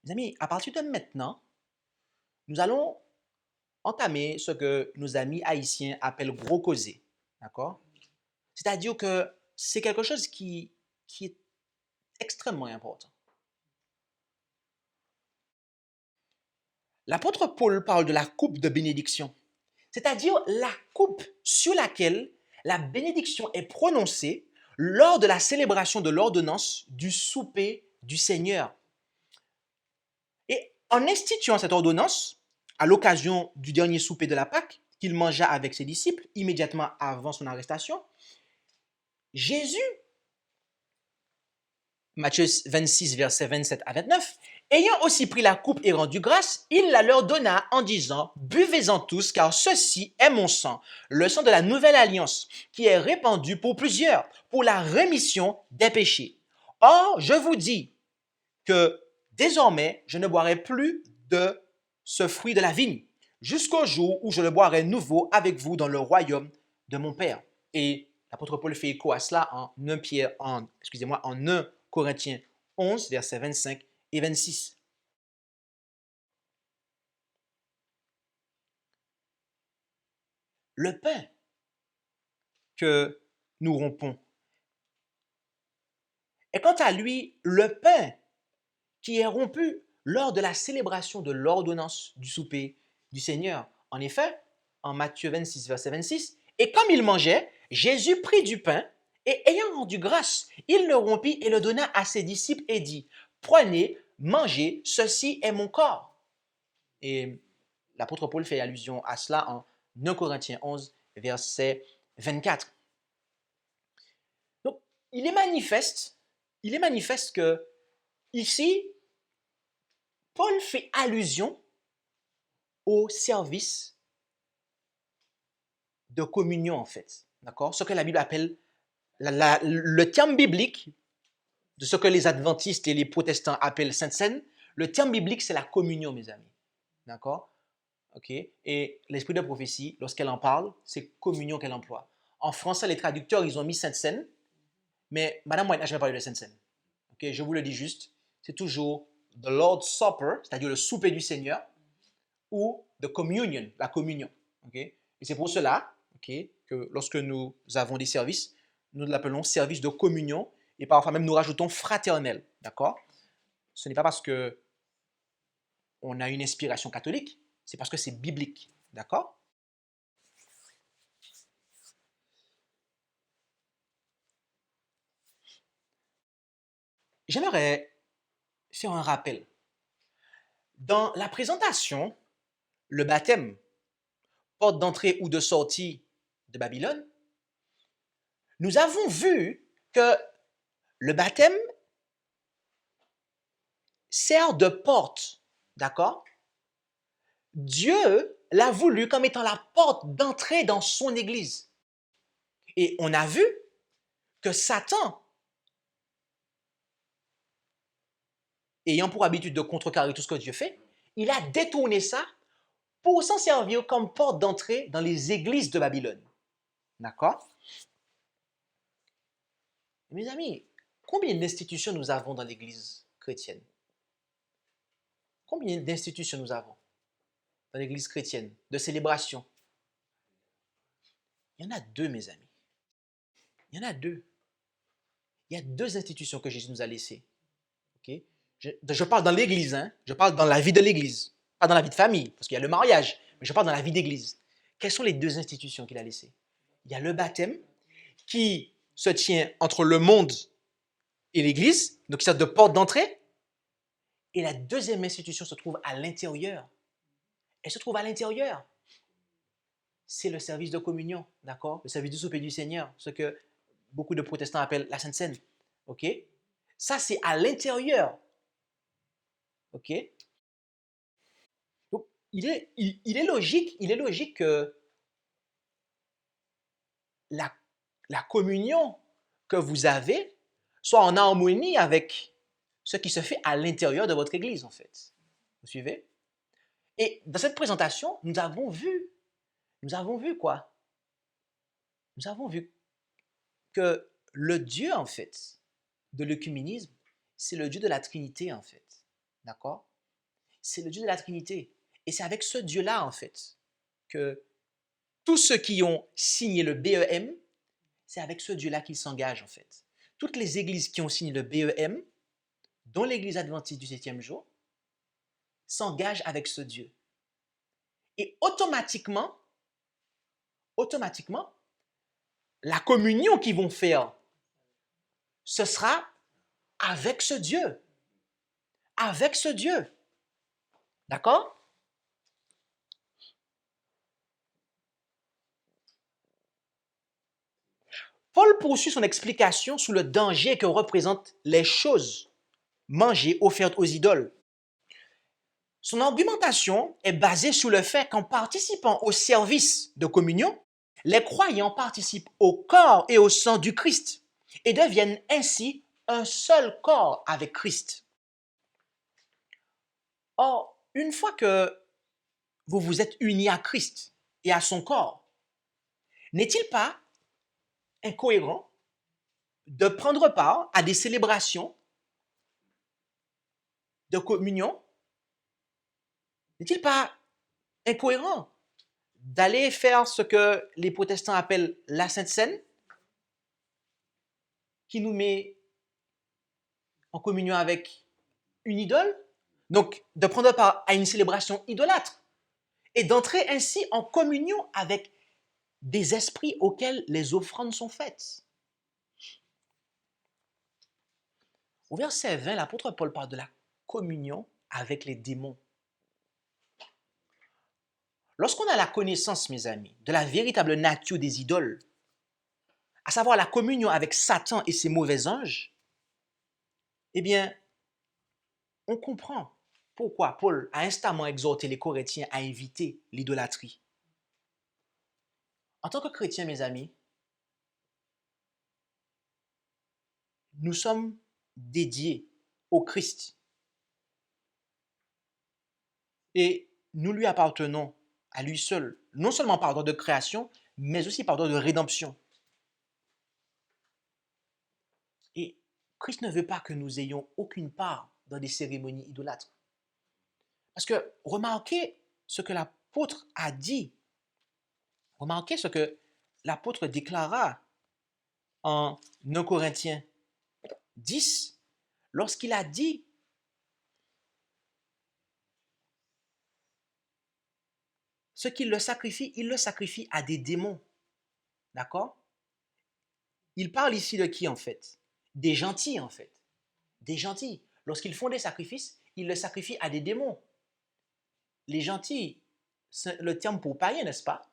Mes amis, à partir de maintenant, nous allons entamer ce que nos amis haïtiens appellent gros causer. D'accord? C'est-à-dire que c'est quelque chose qui est extrêmement important. L'apôtre Paul parle de la coupe de bénédiction, c'est-à-dire la coupe sur laquelle la bénédiction est prononcée lors de la célébration de l'ordonnance du souper du Seigneur. Et en instituant cette ordonnance, à l'occasion du dernier souper de la Pâque, qu'il mangea avec ses disciples immédiatement avant son arrestation, Jésus, Matthieu 26, versets 27 à 29, ayant aussi pris la coupe et rendu grâce, il la leur donna en disant, buvez-en tous, car ceci est mon sang, le sang de la nouvelle alliance, qui est répandu pour plusieurs, pour la rémission des péchés. Or, je vous dis que désormais, je ne boirai plus de ce fruit de la vigne, jusqu'au jour où je le boirai nouveau avec vous dans le royaume de mon Père. Et l'apôtre Paul fait écho à cela en 1 Corinthiens 11, versets 25 et 26. le pain que nous rompons. Et quant à lui, le pain qui est rompu lors de la célébration de l'ordonnance du souper du Seigneur. En effet, en Matthieu 26, verset 26, et comme il mangeait, Jésus prit du pain et ayant rendu grâce, il le rompit et le donna à ses disciples et dit, prenez, mangez, ceci est mon corps. Et l'apôtre Paul fait allusion à cela en 1 Corinthiens 11, verset 24. Donc, il est manifeste que ici, Paul fait allusion au service de communion, en fait. D'accord? Ce que la Bible appelle, le terme biblique de ce que les adventistes et les protestants appellent Sainte Seine, le terme biblique, c'est la communion, mes amis. D'accord? OK? Et l'esprit de prophétie, lorsqu'elle en parle, c'est communion qu'elle emploie. En français, les traducteurs, ils ont mis Sainte Seine, mais Madame White n'a jamais parlé de Sainte Seine. OK? Je vous le dis juste, c'est toujours the Lord's Supper, c'est-à-dire le souper du Seigneur, ou the communion, la communion. Okay? Et c'est pour cela que lorsque nous avons des services, nous l'appelons service de communion et parfois même nous rajoutons fraternel. D'accord? Ce n'est pas parce que on a une inspiration catholique, c'est parce que c'est biblique. D'accord? J'aimerais faire un rappel. Dans la présentation, le baptême, porte d'entrée ou de sortie de Babylone, nous avons vu que le baptême sert de porte, d'accord? Dieu l'a voulu comme étant la porte d'entrée dans son Église. Et on a vu que Satan, ayant pour habitude de contrecarrer tout ce que Dieu fait, il a détourné ça pour s'en servir comme porte d'entrée dans les églises de Babylone. D'accord? Mes amis, combien d'institutions nous avons dans l'Église chrétienne? Combien d'institutions nous avons dans l'Église chrétienne de célébration? Il y en a deux, mes amis. Il y en a deux. Il y a deux institutions que Jésus nous a laissées. Okay? Je parle dans l'Église, hein? Je parle dans la vie de l'Église, pas dans la vie de famille, parce qu'il y a le mariage, mais je parle dans la vie d'Église. Quelles sont les deux institutions qu'il a laissées? Il y a le baptême qui se tient entre le monde et l'Église, donc qui sert de porte d'entrée, et la deuxième institution se trouve à l'intérieur. Elle se trouve à l'intérieur. C'est le service de communion, d'accord? Le service du souper du Seigneur, ce que beaucoup de protestants appellent la Sainte Seine. OK? Ça, c'est à l'intérieur. OK? Donc, il est logique que la communion que vous avez soit en harmonie avec ce qui se fait à l'intérieur de votre Église, en fait. Vous suivez? Et dans cette présentation, nous avons vu quoi? Nous avons vu que le Dieu, en fait, de l'œcuménisme, c'est le Dieu de la Trinité, en fait. D'accord? C'est le Dieu de la Trinité. Et c'est avec ce Dieu-là, en fait, que tous ceux qui ont signé le BEM, c'est avec ce Dieu-là qu'ils s'engagent, en fait. Toutes les églises qui ont signé le BEM, dont l'église adventiste du 7e jour, s'engagent avec ce Dieu. Et automatiquement, la communion qu'ils vont faire, ce sera avec ce Dieu. Avec ce Dieu. D'accord? Paul poursuit son explication sous le danger que représentent les choses mangées offertes aux idoles. Son argumentation est basée sur le fait qu'en participant au service de communion, les croyants participent au corps et au sang du Christ et deviennent ainsi un seul corps avec Christ. Or, une fois que vous vous êtes unis à Christ et à son corps, n'est-il pas incohérent de prendre part à des célébrations de communion? N'est-il pas incohérent d'aller faire ce que les protestants appellent la Sainte Seine, qui nous met en communion avec une idole, donc de prendre part à une célébration idolâtre et d'entrer ainsi en communion avec des esprits auxquels les offrandes sont faites. Au verset 20, l'apôtre Paul parle de la communion avec les démons. Lorsqu'on a la connaissance, mes amis, de la véritable nature des idoles, à savoir la communion avec Satan et ses mauvais anges, eh bien, on comprend pourquoi Paul a instamment exhorté les Corinthiens à éviter l'idolâtrie. En tant que chrétiens, mes amis, nous sommes dédiés au Christ et nous lui appartenons à lui seul, non seulement par ordre de création, mais aussi par ordre de rédemption. Et Christ ne veut pas que nous ayons aucune part dans des cérémonies idolâtres. Parce que remarquez ce que l'apôtre a dit. Remarquez ce que l'apôtre déclara en 1 Corinthiens 10, lorsqu'il a dit ce qu'il le sacrifie, il le sacrifie à des démons. D'accord? Il parle ici de qui en fait? Des gentils en fait. Des gentils. Lorsqu'ils font des sacrifices, ils le sacrifient à des démons. Les gentils, c'est le terme pour païens, n'est-ce pas?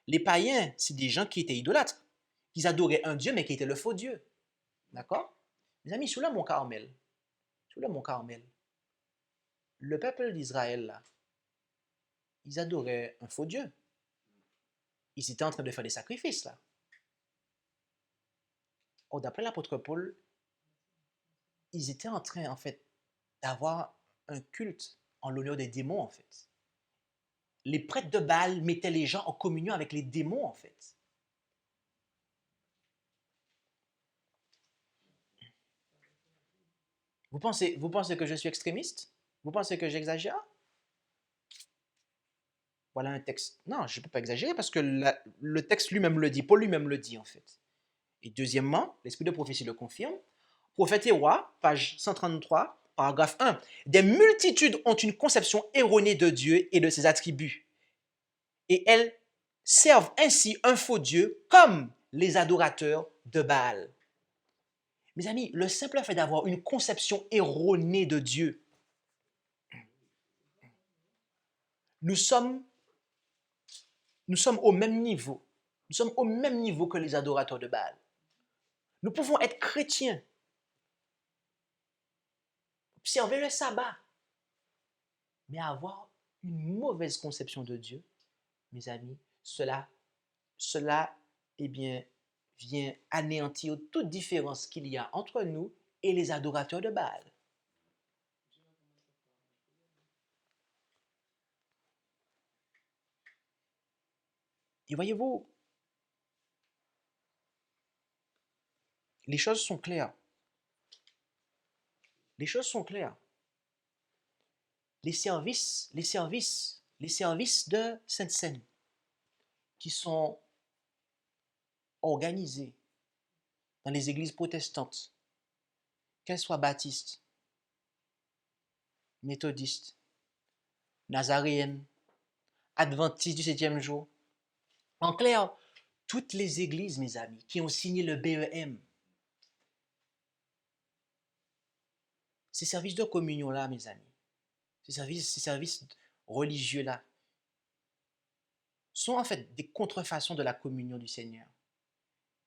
Les païens, c'est des gens qui étaient idolâtres. Ils adoraient un Dieu, mais qui était le faux Dieu. D'accord? Mes amis, sous le mont Carmel, le peuple d'Israël, là, ils adoraient un faux Dieu. Ils étaient en train de faire des sacrifices, là. Or, d'après l'apôtre Paul, ils étaient en train, en fait, d'avoir un culte en l'honneur des démons, en fait. Les prêtres de Baal mettaient les gens en communion avec les démons, en fait. Vous pensez que je suis extrémiste? Vous pensez que j'exagère? Voilà un texte. Non, je ne peux pas exagérer parce que le texte lui-même le dit, Paul lui-même le dit, en fait. Et deuxièmement, l'esprit de prophétie le confirme. Prophète et roi, page 133, paragraphe 1. Des multitudes ont une conception erronée de Dieu et de ses attributs. Et elles servent ainsi un faux Dieu comme les adorateurs de Baal. Mes amis, le simple fait d'avoir une conception erronée de Dieu, nous sommes au même niveau. Nous sommes au même niveau que les adorateurs de Baal. Nous pouvons être chrétiens, observer le sabbat, mais avoir une mauvaise conception de Dieu, mes amis, cela eh bien, vient anéantir toute différence qu'il y a entre nous et les adorateurs de Baal. Et voyez-vous, les choses sont claires. Les choses sont claires. Les services de Sainte-Seine qui sont organisés dans les églises protestantes, qu'elles soient baptistes, méthodistes, nazaréennes, adventistes du 7e jour. En clair, toutes les églises, mes amis, qui ont signé le BEM, ces services de communion-là, mes amis, ces services religieux-là, sont en fait des contrefaçons de la communion du Seigneur.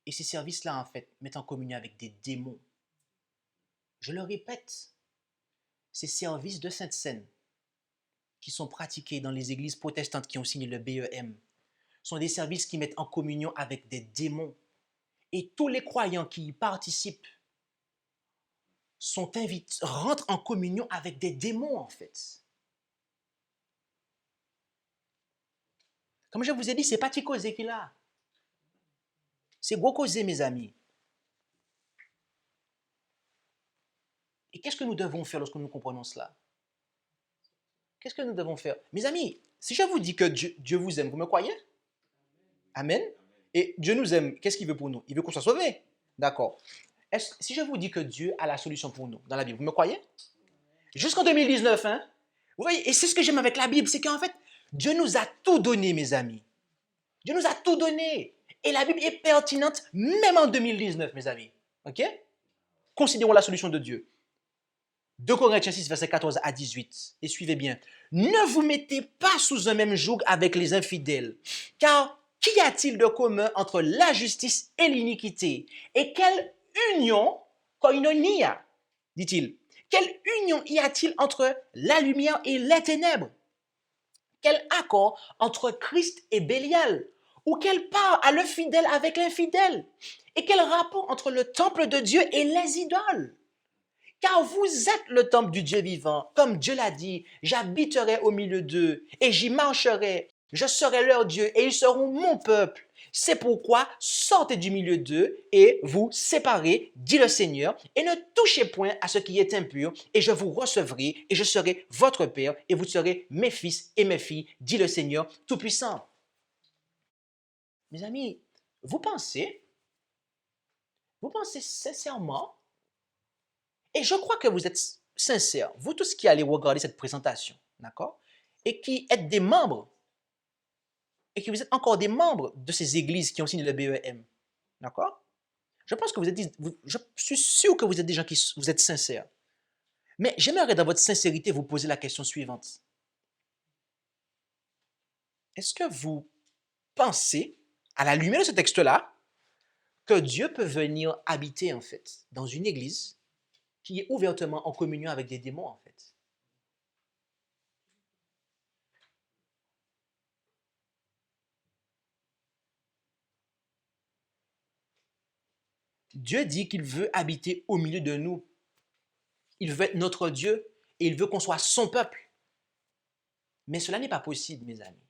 Et ces services-là, en fait, mettent en communion avec des démons. Je le répète, ces services de Sainte-Seine qui sont pratiqués dans les églises protestantes qui ont signé le BEM sont des services qui mettent en communion avec des démons. Et tous les croyants qui y participent rentrent en communion avec des démons, en fait. Comme je vous ai dit, c'est pas Ticozé qui l'a. C'est Gokosé, mes amis. Et qu'est-ce que nous devons faire lorsque nous comprenons cela? Qu'est-ce que nous devons faire? Mes amis, si je vous dis que Dieu vous aime, vous me croyez? Amen. Et Dieu nous aime, qu'est-ce qu'il veut pour nous? Il veut qu'on soit sauvés. D'accord. Si je vous dis que Dieu a la solution pour nous dans la Bible, vous me croyez? Jusqu'en 2019, hein? Vous voyez, et c'est ce que j'aime avec la Bible, c'est qu'en fait, Dieu nous a tout donné, mes amis. Dieu nous a tout donné. Et la Bible est pertinente même en 2019, mes amis. OK? Considérons la solution de Dieu. 2 Corinthiens 6, verset 14 à 18. Et suivez bien. Ne vous mettez pas sous un même joug avec les infidèles. Car qu'y a-t-il de commun entre la justice et l'iniquité? Et quelle union, koinonia, dit-il, quelle union y a-t-il entre la lumière et les ténèbres? Quel accord entre Christ et Bélial? Ou quelle part a le fidèle avec l'infidèle? Et quel rapport entre le temple de Dieu et les idoles? Car vous êtes le temple du Dieu vivant. Comme Dieu l'a dit, j'habiterai au milieu d'eux et j'y marcherai. Je serai leur Dieu et ils seront mon peuple. C'est pourquoi sortez du milieu d'eux et vous séparez, dit le Seigneur, et ne touchez point à ce qui est impur, et je vous recevrai, et je serai votre Père, et vous serez mes fils et mes filles, dit le Seigneur Tout-Puissant. Mes amis, vous pensez sincèrement, et je crois que vous êtes sincères, vous tous qui allez regarder cette présentation, d'accord, et qui êtes des membres, et que vous êtes encore des membres de ces églises qui ont signé le BEM, d'accord? Je pense que je suis sûr que vous êtes des gens vous êtes sincères. Mais j'aimerais dans votre sincérité vous poser la question suivante. Est-ce que vous pensez, à la lumière de ce texte-là, que Dieu peut venir habiter en fait dans une église qui est ouvertement en communion avec des démons en fait? Dieu dit qu'il veut habiter au milieu de nous. Il veut être notre Dieu et il veut qu'on soit son peuple. Mais cela n'est pas possible, mes amis.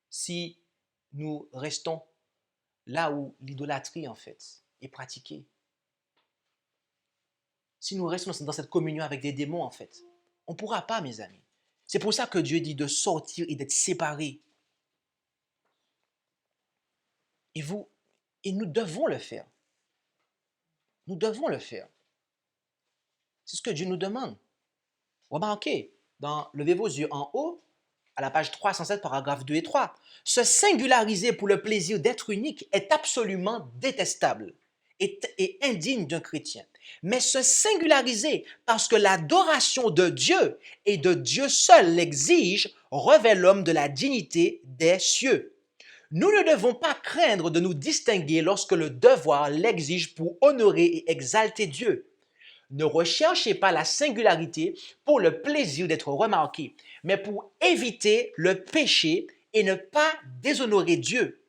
Si nous restons là où l'idolâtrie, en fait, est pratiquée. Si nous restons dans cette communion avec des démons, en fait, on ne pourra pas, mes amis. C'est pour ça que Dieu dit de sortir et d'être séparés. Et nous devons le faire. Nous devons le faire. C'est ce que Dieu nous demande. Remarquez, levez vos yeux en haut, à la page 307, paragraphes 2 et 3. Se singulariser pour le plaisir d'être unique est absolument détestable et indigne d'un chrétien. Mais se singulariser parce que l'adoration de Dieu et de Dieu seul l'exige revêt l'homme de la dignité des cieux. Nous ne devons pas craindre de nous distinguer lorsque le devoir l'exige pour honorer et exalter Dieu. Ne recherchez pas la singularité pour le plaisir d'être remarqué, mais pour éviter le péché et ne pas déshonorer Dieu.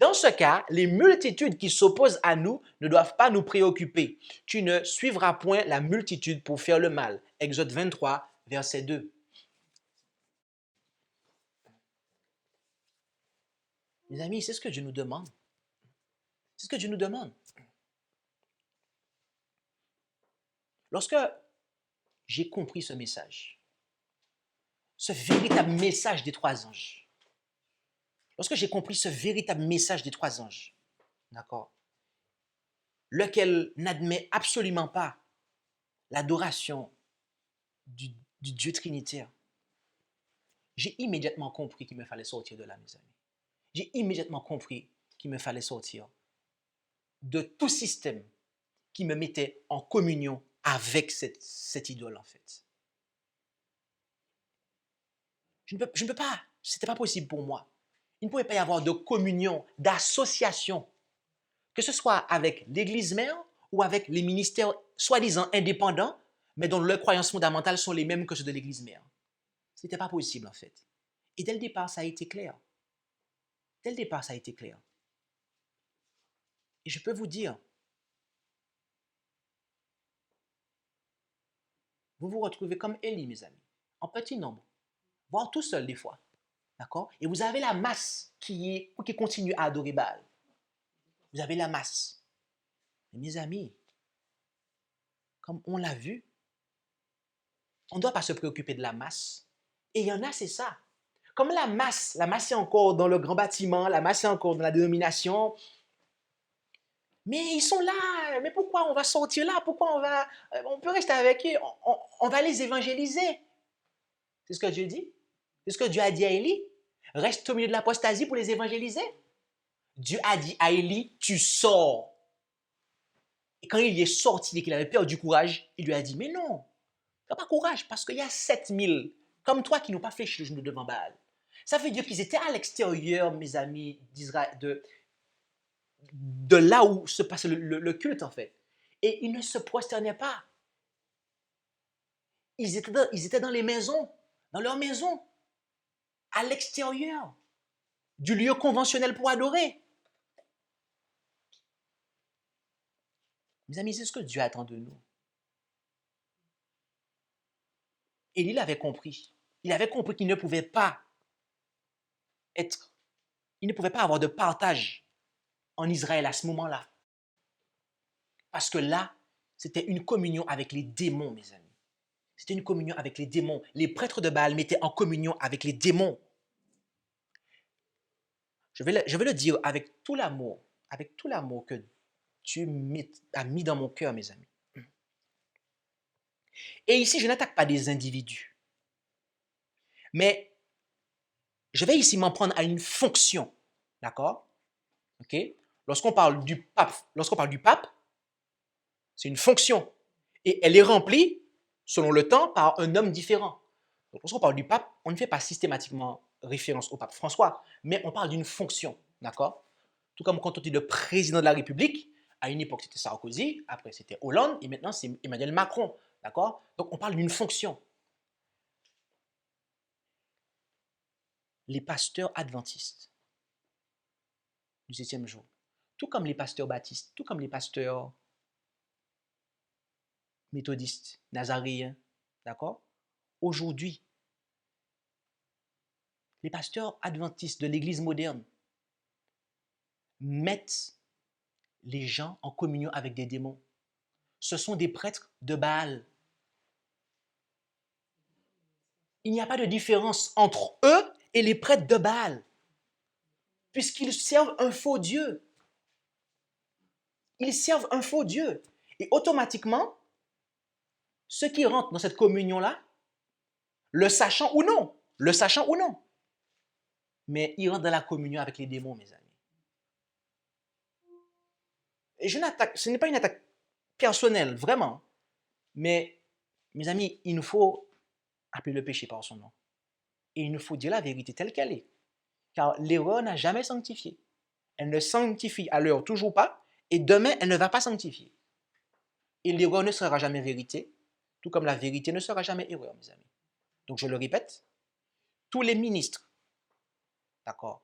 Dans ce cas, les multitudes qui s'opposent à nous ne doivent pas nous préoccuper. Tu ne suivras point la multitude pour faire le mal. Exode 23, verset 2. Mes amis, c'est ce que Dieu nous demande. C'est ce que Dieu nous demande. Lorsque j'ai compris ce message, ce véritable message des trois anges, lorsque j'ai compris ce véritable message des trois anges, d'accord, lequel n'admet absolument pas l'adoration du Dieu trinitaire, j'ai immédiatement compris qu'il me fallait sortir de là, mes amis. J'ai immédiatement compris qu'il me fallait sortir de tout système qui me mettait en communion avec cette idole, en fait. Je ne peux pas, ce n'était pas possible pour moi. Il ne pouvait pas y avoir de communion, d'association, que ce soit avec l'Église mère ou avec les ministères soi-disant indépendants, mais dont leurs croyances fondamentales sont les mêmes que ceux de l'Église mère. Ce n'était pas possible, en fait. Et dès le départ, ça a été clair. Dès le départ, ça a été clair. Et je peux vous dire, vous vous retrouvez comme Élie, mes amis, en petit nombre, voire tout seul des fois. D'accord? Et vous avez la masse qui continue à adorer Baal. Vous avez la masse. Mais mes amis, comme on l'a vu, on ne doit pas se préoccuper de la masse. Et il y en a, c'est ça. Comme la masse est encore dans le grand bâtiment, la masse est encore dans la dénomination. Mais ils sont là. Mais pourquoi on va sortir là? Pourquoi on peut rester avec eux? On va les évangéliser. C'est ce que Dieu dit. C'est ce que Dieu a dit à Élie. Reste au milieu de l'apostasie pour les évangéliser. Dieu a dit à Élie, tu sors. Et quand il est sorti et qu'il avait perdu courage, il lui a dit, mais non, tu n'as pas courage parce qu'il y a 7000 comme toi qui n'ont pas fléchi le genou devant Baal. Ça veut dire qu'ils étaient à l'extérieur, mes amis, d'Israël, de là où se passait le culte, en fait. Et ils ne se prosternaient pas. Ils étaient dans les maisons, dans leurs maisons, à l'extérieur du lieu conventionnel pour adorer. Mes amis, c'est ce que Dieu attend de nous. Élie l'avait compris. Il avait compris qu'il ne pouvait pas avoir de partage en Israël à ce moment-là. Parce que là, c'était une communion avec les démons, mes amis. C'était une communion avec les démons. Les prêtres de Baal mettaient en communion avec les démons. Je vais le dire avec tout l'amour que Dieu a mis dans mon cœur, mes amis. Et ici, je n'attaque pas des individus. Mais je vais ici m'en prendre à une fonction. D'accord? OK? Lorsqu'on parle du pape, c'est une fonction. Et elle est remplie, selon le temps, par un homme différent. Donc, lorsqu'on parle du pape, on ne fait pas systématiquement référence au pape François, mais on parle d'une fonction. D'accord? Tout comme quand on dit le président de la République, à une époque c'était Sarkozy, après c'était Hollande, et maintenant c'est Emmanuel Macron. D'accord? Donc on parle d'une fonction. Les pasteurs adventistes du 7e jour, tout comme les pasteurs baptistes, tout comme les pasteurs méthodistes, nazaréens, d'accord? Aujourd'hui, les pasteurs adventistes de l'Église moderne mettent les gens en communion avec des démons. Ce sont des prêtres de Baal. Il n'y a pas de différence entre eux et les prêtres de Baal, puisqu'ils servent un faux Dieu. Ils servent un faux Dieu. Et automatiquement, ceux qui rentrent dans cette communion-là, le sachant ou non, mais ils rentrent dans la communion avec les démons, mes amis. Et ce n'est pas une attaque personnelle, vraiment. Mais, mes amis, il nous faut appeler le péché par son nom. Et il nous faut dire la vérité telle qu'elle est. Car l'erreur n'a jamais sanctifié. Elle ne sanctifie à l'heure toujours pas, et demain, elle ne va pas sanctifier. Et l'erreur ne sera jamais vérité, tout comme la vérité ne sera jamais erreur, mes amis. Donc, je le répète, tous les ministres, d'accord,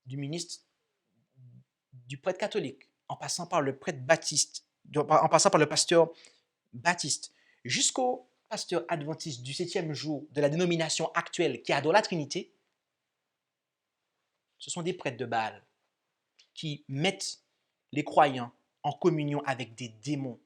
du ministre, du prêtre catholique, en passant par le prêtre baptiste, en passant par le pasteur baptiste, jusqu'au pasteur adventiste du 7e jour de la dénomination actuelle qui adore la Trinité, ce sont des prêtres de Baal qui mettent les croyants en communion avec des démons.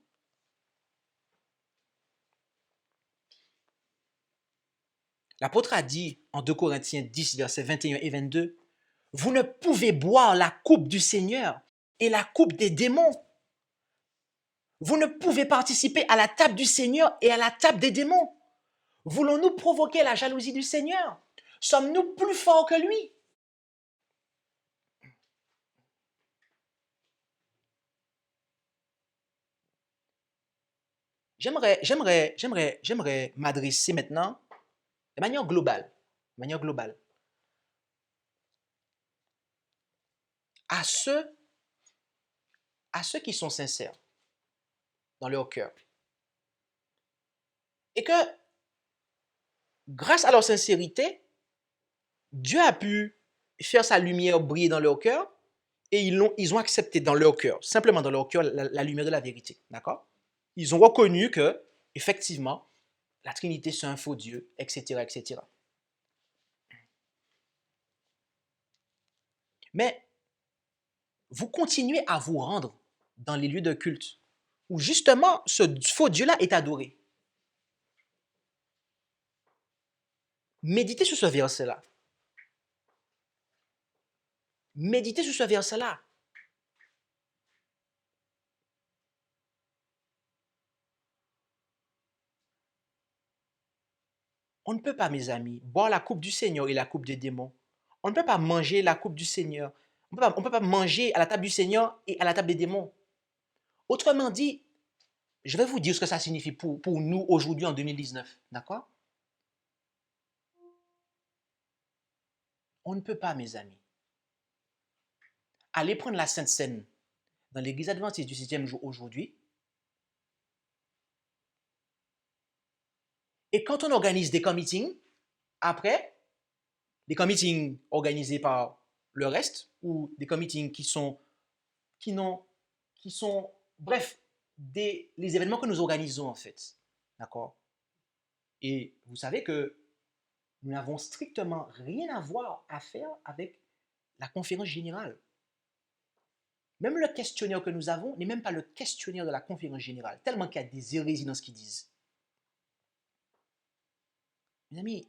L'apôtre a dit en 2 Corinthiens 10, versets 21 et 22, « Vous ne pouvez boire la coupe du Seigneur et la coupe des démons. Vous ne pouvez participer à la table du Seigneur et à la table des démons. Voulons-nous provoquer la jalousie du Seigneur? Sommes-nous plus forts que lui? » J'aimerais m'adresser maintenant de manière globale, à ceux qui sont sincères dans leur cœur. Et que, grâce à leur sincérité, Dieu a pu faire sa lumière briller dans leur cœur et ils ont accepté dans leur cœur, simplement dans leur cœur, la lumière de la vérité. D'accord? Ils ont reconnu que, effectivement, la Trinité, c'est un faux Dieu, etc., etc. Mais vous continuez à vous rendre dans les lieux de culte où justement ce faux Dieu-là est adoré. Méditez sur ce verset-là. Méditez sur ce verset-là. On ne peut pas, mes amis, boire la coupe du Seigneur et la coupe des démons. On ne peut pas manger la coupe du Seigneur. On ne peut pas manger à la table du Seigneur et à la table des démons. Autrement dit, je vais vous dire ce que ça signifie pour nous aujourd'hui en 2019. D'accord? On ne peut pas, mes amis, aller prendre la Sainte Seine dans l'église adventiste du 7e jour aujourd'hui. Et quand on organise des meetings, après, des meetings organisés par le reste, ou des meetings bref, les événements que nous organisons en fait. D'accord? Et vous savez que nous n'avons strictement rien à faire avec la conférence générale. Même le questionnaire que nous avons n'est même pas le questionnaire de la conférence générale, tellement qu'il y a des hérésies dans ce qu'ils disent. Mes amis,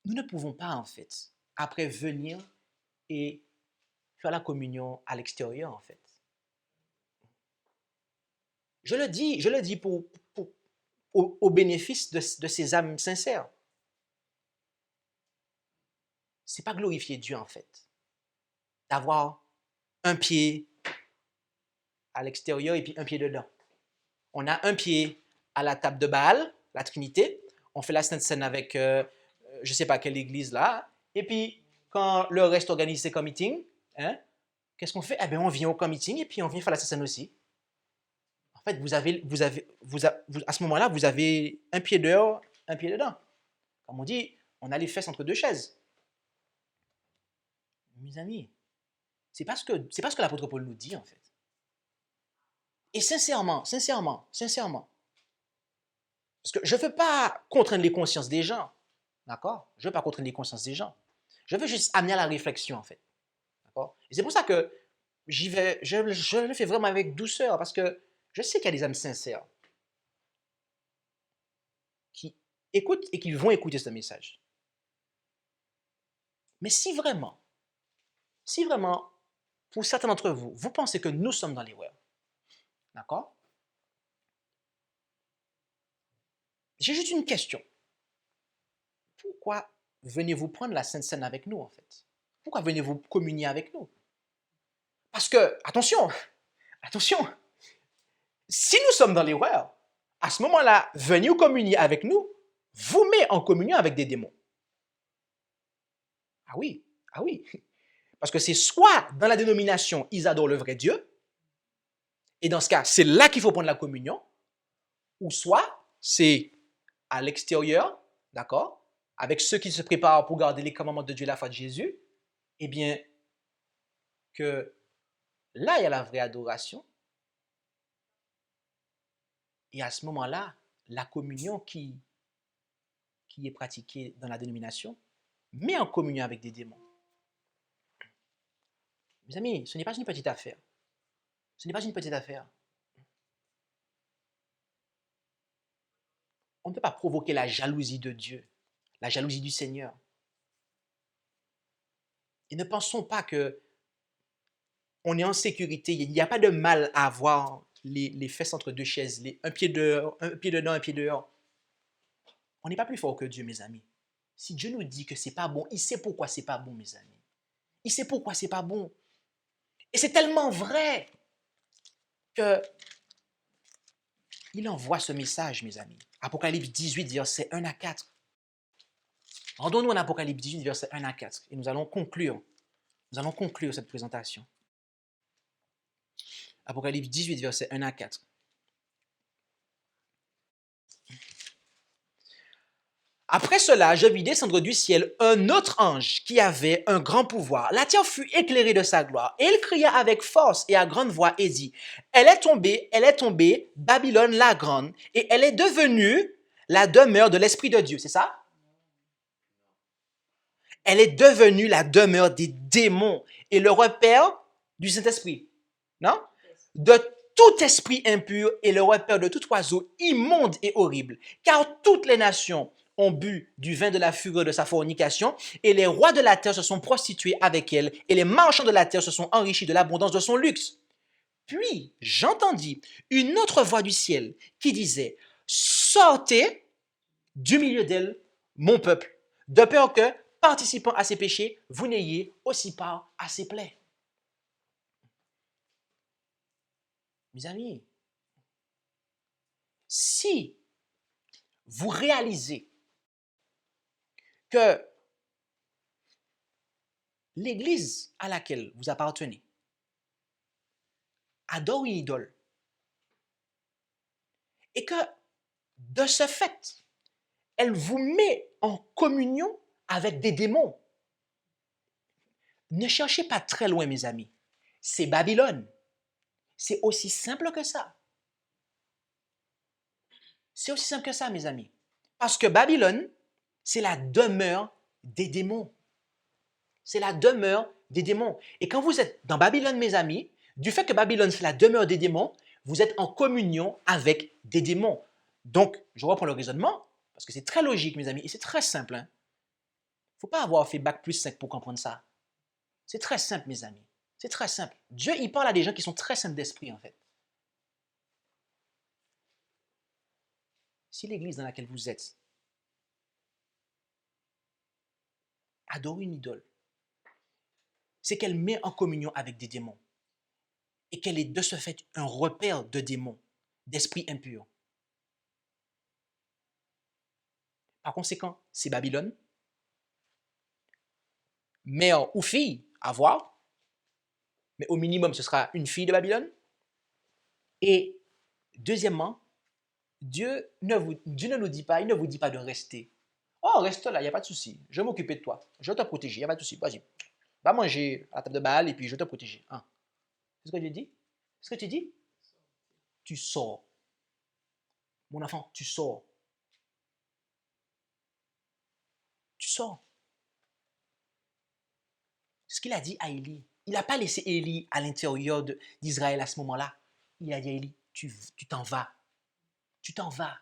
nous ne pouvons pas en fait, après venir et faire la communion à l'extérieur en fait. Je le dis au bénéfice de ces âmes sincères. C'est pas glorifier Dieu en fait, d'avoir un pied à l'extérieur et puis un pied dedans. On a un pied à la table de Baal, la Trinité. On fait la Sainte Seine avec, je ne sais pas quelle église là. Et puis, quand le reste organise ses meetings, hein, qu'est-ce qu'on fait? Eh bien, on vient au meeting et puis on vient faire la Sainte Seine aussi. En fait, à ce moment-là, vous avez un pied dehors, un pied dedans. Comme on dit, on a les fesses entre deux chaises. Mes amis, c'est pas ce que l'apôtre Paul nous dit en fait. Et sincèrement, parce que je ne veux pas contraindre les consciences des gens, d'accord? Je ne veux pas contraindre les consciences des gens. Je veux juste amener à la réflexion en fait, d'accord? Et c'est pour ça que je le fais vraiment avec douceur, parce que je sais qu'il y a des âmes sincères qui écoutent et qui vont écouter ce message. Mais si vraiment, pour certains d'entre vous, vous pensez que nous sommes dans l'erreur, d'accord? J'ai juste une question. Pourquoi venez-vous prendre la Sainte Seine avec nous, en fait? Pourquoi venez-vous communier avec nous? Parce que, attention, si nous sommes dans l'erreur, à ce moment-là, venir communier avec nous vous met en communion avec des démons. Ah oui. Parce que c'est soit dans la dénomination, ils adorent le vrai Dieu, et dans ce cas, c'est là qu'il faut prendre la communion, ou soit c'est à l'extérieur, d'accord, avec ceux qui se préparent pour garder les commandements de Dieu et la foi de Jésus, eh bien, que là, il y a la vraie adoration. Et à ce moment-là, la communion qui est pratiquée dans la dénomination met en communion avec des démons. Mes amis, ce n'est pas une petite affaire. Ce n'est pas une petite affaire. On ne peut pas provoquer la jalousie de Dieu, la jalousie du Seigneur. Et ne pensons pas que on est en sécurité. Il n'y a pas de mal à avoir les fesses entre deux chaises, un pied dedans, un pied dehors. On n'est pas plus fort que Dieu, mes amis. Si Dieu nous dit que c'est pas bon, il sait pourquoi c'est pas bon, mes amis. Il sait pourquoi c'est pas bon. Et c'est tellement vrai que il envoie ce message, mes amis. Apocalypse 18, versets 1 à 4. Rendons-nous en Apocalypse 18, versets 1 à 4. Et nous allons conclure cette présentation. Apocalypse 18, versets 1 à 4. Après cela, je vis descendre du ciel un autre ange qui avait un grand pouvoir. La terre fut éclairée de sa gloire. Et il cria avec force et à grande voix et dit, elle est tombée, Babylone la grande, et elle est devenue la demeure de l'Esprit de Dieu. C'est ça? Elle est devenue la demeure des démons et le repère du Saint-Esprit. Non? De tout esprit impur est le repère de tout oiseau immonde et horrible, car toutes les nations ont bu du vin de la fureur de sa fornication, et les rois de la terre se sont prostitués avec elle, et les marchands de la terre se sont enrichis de l'abondance de son luxe. Puis j'entendis une autre voix du ciel qui disait, sortez du milieu d'elle, mon peuple, de peur que, participant à ses péchés, vous n'ayez aussi part à ses plaies. Mes amis, si vous réalisez que l'église à laquelle vous appartenez adore une idole et que de ce fait, elle vous met en communion avec des démons, ne cherchez pas très loin, mes amis. C'est Babylone. C'est aussi simple que ça. C'est aussi simple que ça, mes amis. Parce que Babylone, c'est la demeure des démons. C'est la demeure des démons. Et quand vous êtes dans Babylone, mes amis, du fait que Babylone, c'est la demeure des démons, vous êtes en communion avec des démons. Donc, je reprends le raisonnement, parce que c'est très logique, mes amis, et c'est très simple. Il ne faut pas avoir fait bac plus 5 pour comprendre ça. C'est très simple, mes amis. C'est très simple. Dieu, il parle à des gens qui sont très simples d'esprit, en fait. Si l'église dans laquelle vous êtes adore une idole, c'est qu'elle met en communion avec des démons et qu'elle est de ce fait un repère de démons, d'esprits impurs. Par conséquent, c'est Babylone. Mère ou fille, à voir, mais au minimum, ce sera une fille de Babylone. Et deuxièmement, Dieu ne nous dit pas, il ne vous dit pas de rester. Oh, reste là, il n'y a pas de souci. Je vais m'occuper de toi. Je vais te protéger, il n'y a pas de souci. Vas-y. Va manger à la table de Baal et puis je vais te protéger. Hein? C'est ce que Dieu dit? C'est ce que tu dis? Tu sors. Mon enfant, tu sors. Tu sors. C'est ce qu'il a dit à Élie. Il n'a pas laissé Élie à l'intérieur d'Israël à ce moment-là. Il a dit à Élie, tu t'en vas. Tu t'en vas.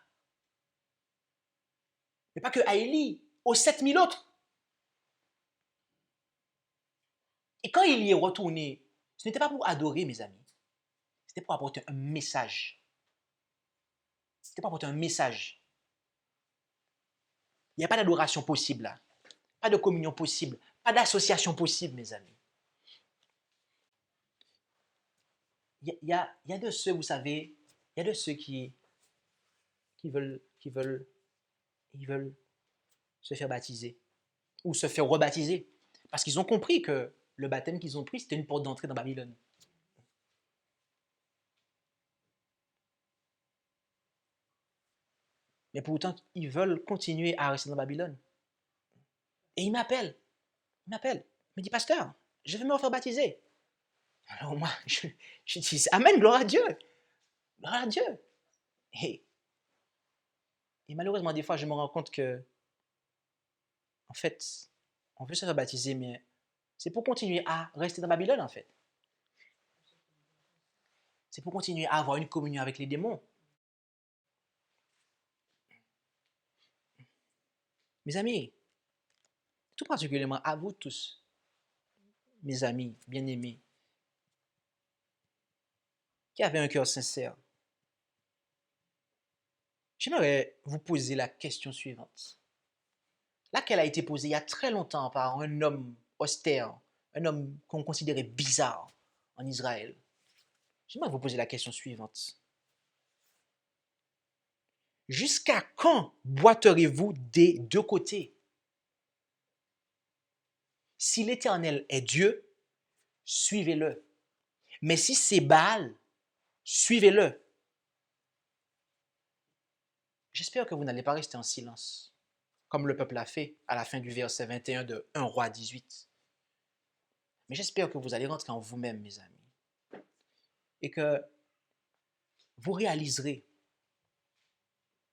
Mais pas que à Élie, aux 7000 autres. Et quand il y est retourné, ce n'était pas pour adorer, mes amis. C'était pour apporter un message. C'était pour apporter un message. Il n'y a pas d'adoration possible là. Pas de communion possible. Pas d'association possible, mes amis. Il y a de ceux, vous savez, il y a de ceux qui veulent se faire baptiser ou se faire rebaptiser. Parce qu'ils ont compris que le baptême qu'ils ont pris, c'était une porte d'entrée dans Babylone. Mais pourtant, ils veulent continuer à rester dans Babylone. Et ils m'appellent. Il me dit, pasteur, je vais me faire baptiser. Alors moi, je dis, amen, gloire à Dieu. Gloire à Dieu. Et malheureusement, des fois, je me rends compte que, en fait, on veut se faire baptiser, mais c'est pour continuer à rester dans Babylone, en fait. C'est pour continuer à avoir une communion avec les démons. Mes amis, tout particulièrement à vous tous, mes amis bien-aimés, qui avez un cœur sincère, j'aimerais vous poser la question suivante, laquelle a été posée il y a très longtemps par un homme austère, un homme qu'on considérait bizarre en Israël. J'aimerais vous poser la question suivante. Jusqu'à quand boiterez-vous des deux côtés? Si l'Éternel est Dieu, suivez-le. Mais si c'est Baal, suivez-le. J'espère que vous n'allez pas rester en silence, comme le peuple a fait à la fin du verset 21 de 1 Roi 18. Mais j'espère que vous allez rentrer en vous-même, mes amis, et que vous réaliserez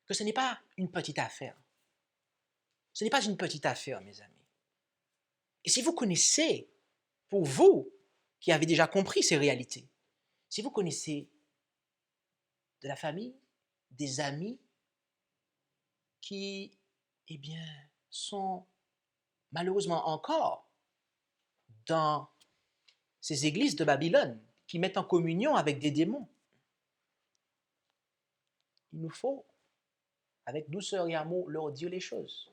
que ce n'est pas une petite affaire. Ce n'est pas une petite affaire, mes amis. Et si vous connaissez, pour vous qui avez déjà compris ces réalités, si vous connaissez de la famille, des amis qui, eh bien, sont malheureusement encore dans ces églises de Babylone qui mettent en communion avec des démons. Il nous faut, avec douceur et amour, leur dire les choses.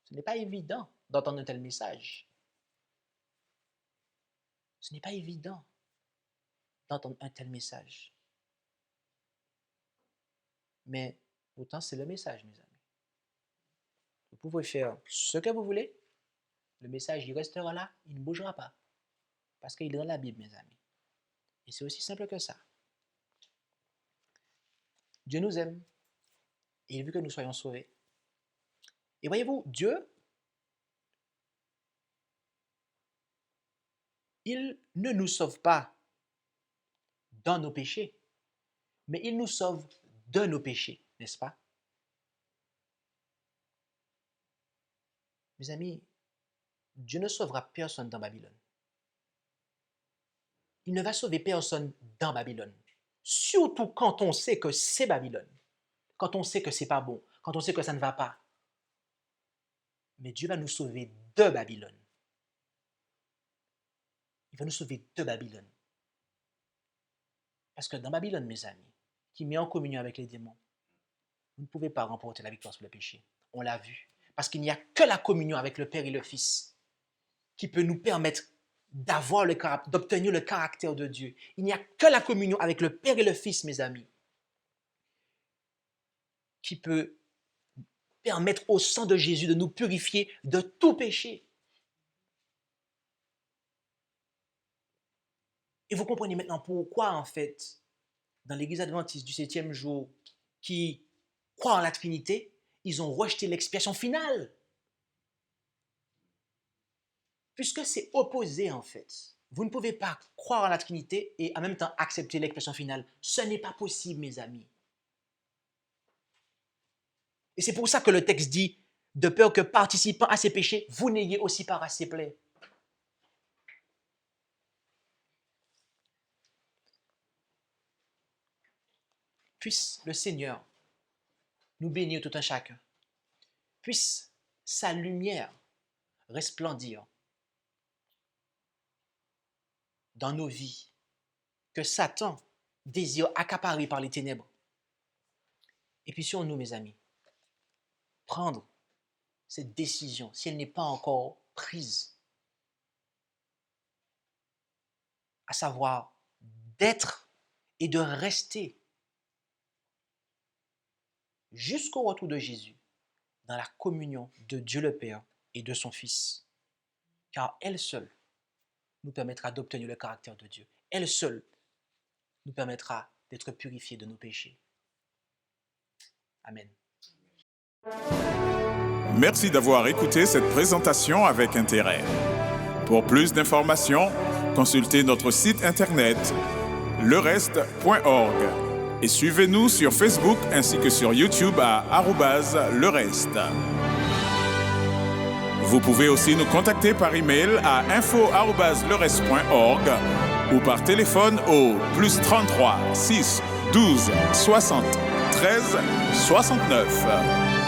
Ce n'est pas évident d'entendre un tel message. Ce n'est pas évident d'entendre un tel message. Mais pourtant, c'est le message, mes amis. Vous pouvez faire ce que vous voulez. Le message, il restera là, il ne bougera pas. Parce qu'il est dans la Bible, mes amis. Et c'est aussi simple que ça. Dieu nous aime. Et il veut que nous soyons sauvés. Et voyez-vous, Dieu, il ne nous sauve pas dans nos péchés, mais il nous sauve de nos péchés, n'est-ce pas? Mes amis, Dieu ne sauvera personne dans Babylone. Il ne va sauver personne dans Babylone. Surtout quand on sait que c'est Babylone. Quand on sait que c'est pas bon. Quand on sait que ça ne va pas. Mais Dieu va nous sauver de Babylone. Il va nous sauver de Babylone. Parce que dans Babylone, mes amis, qui met en communion avec les démons, vous ne pouvez pas remporter la victoire sur le péché. On l'a vu. Parce qu'il n'y a que la communion avec le Père et le Fils qui peut nous permettre d'obtenir le caractère de Dieu. Il n'y a que la communion avec le Père et le Fils, mes amis, qui peut permettre au sang de Jésus de nous purifier de tout péché. Et vous comprenez maintenant pourquoi, en fait, dans l'Église adventiste du 7e jour, qui croient en la Trinité, ils ont rejeté l'expiation finale. Puisque c'est opposé, en fait. Vous ne pouvez pas croire en la Trinité et en même temps accepter l'expiation finale. Ce n'est pas possible, mes amis. Et c'est pour ça que le texte dit, de peur que participant à ses péchés, vous n'ayez aussi part à ses plaies. Puisse le Seigneur nous bénir tout un chacun. Puisse sa lumière resplendir dans nos vies, que Satan désire accaparer par les ténèbres. Et puis sur nous, mes amis, prendre cette décision, si elle n'est pas encore prise, à savoir d'être et de rester jusqu'au retour de Jésus dans la communion de Dieu le Père et de son Fils. Car elle seule nous permettra d'obtenir le caractère de Dieu. Elle seule nous permettra d'être purifiés de nos péchés. Amen. Merci d'avoir écouté cette présentation avec intérêt. Pour plus d'informations, consultez notre site internet lereste.org et suivez-nous sur Facebook ainsi que sur YouTube à @lereste. Vous pouvez aussi nous contacter par email à info@lereste.org ou par téléphone au +33 6 12 60 13 69.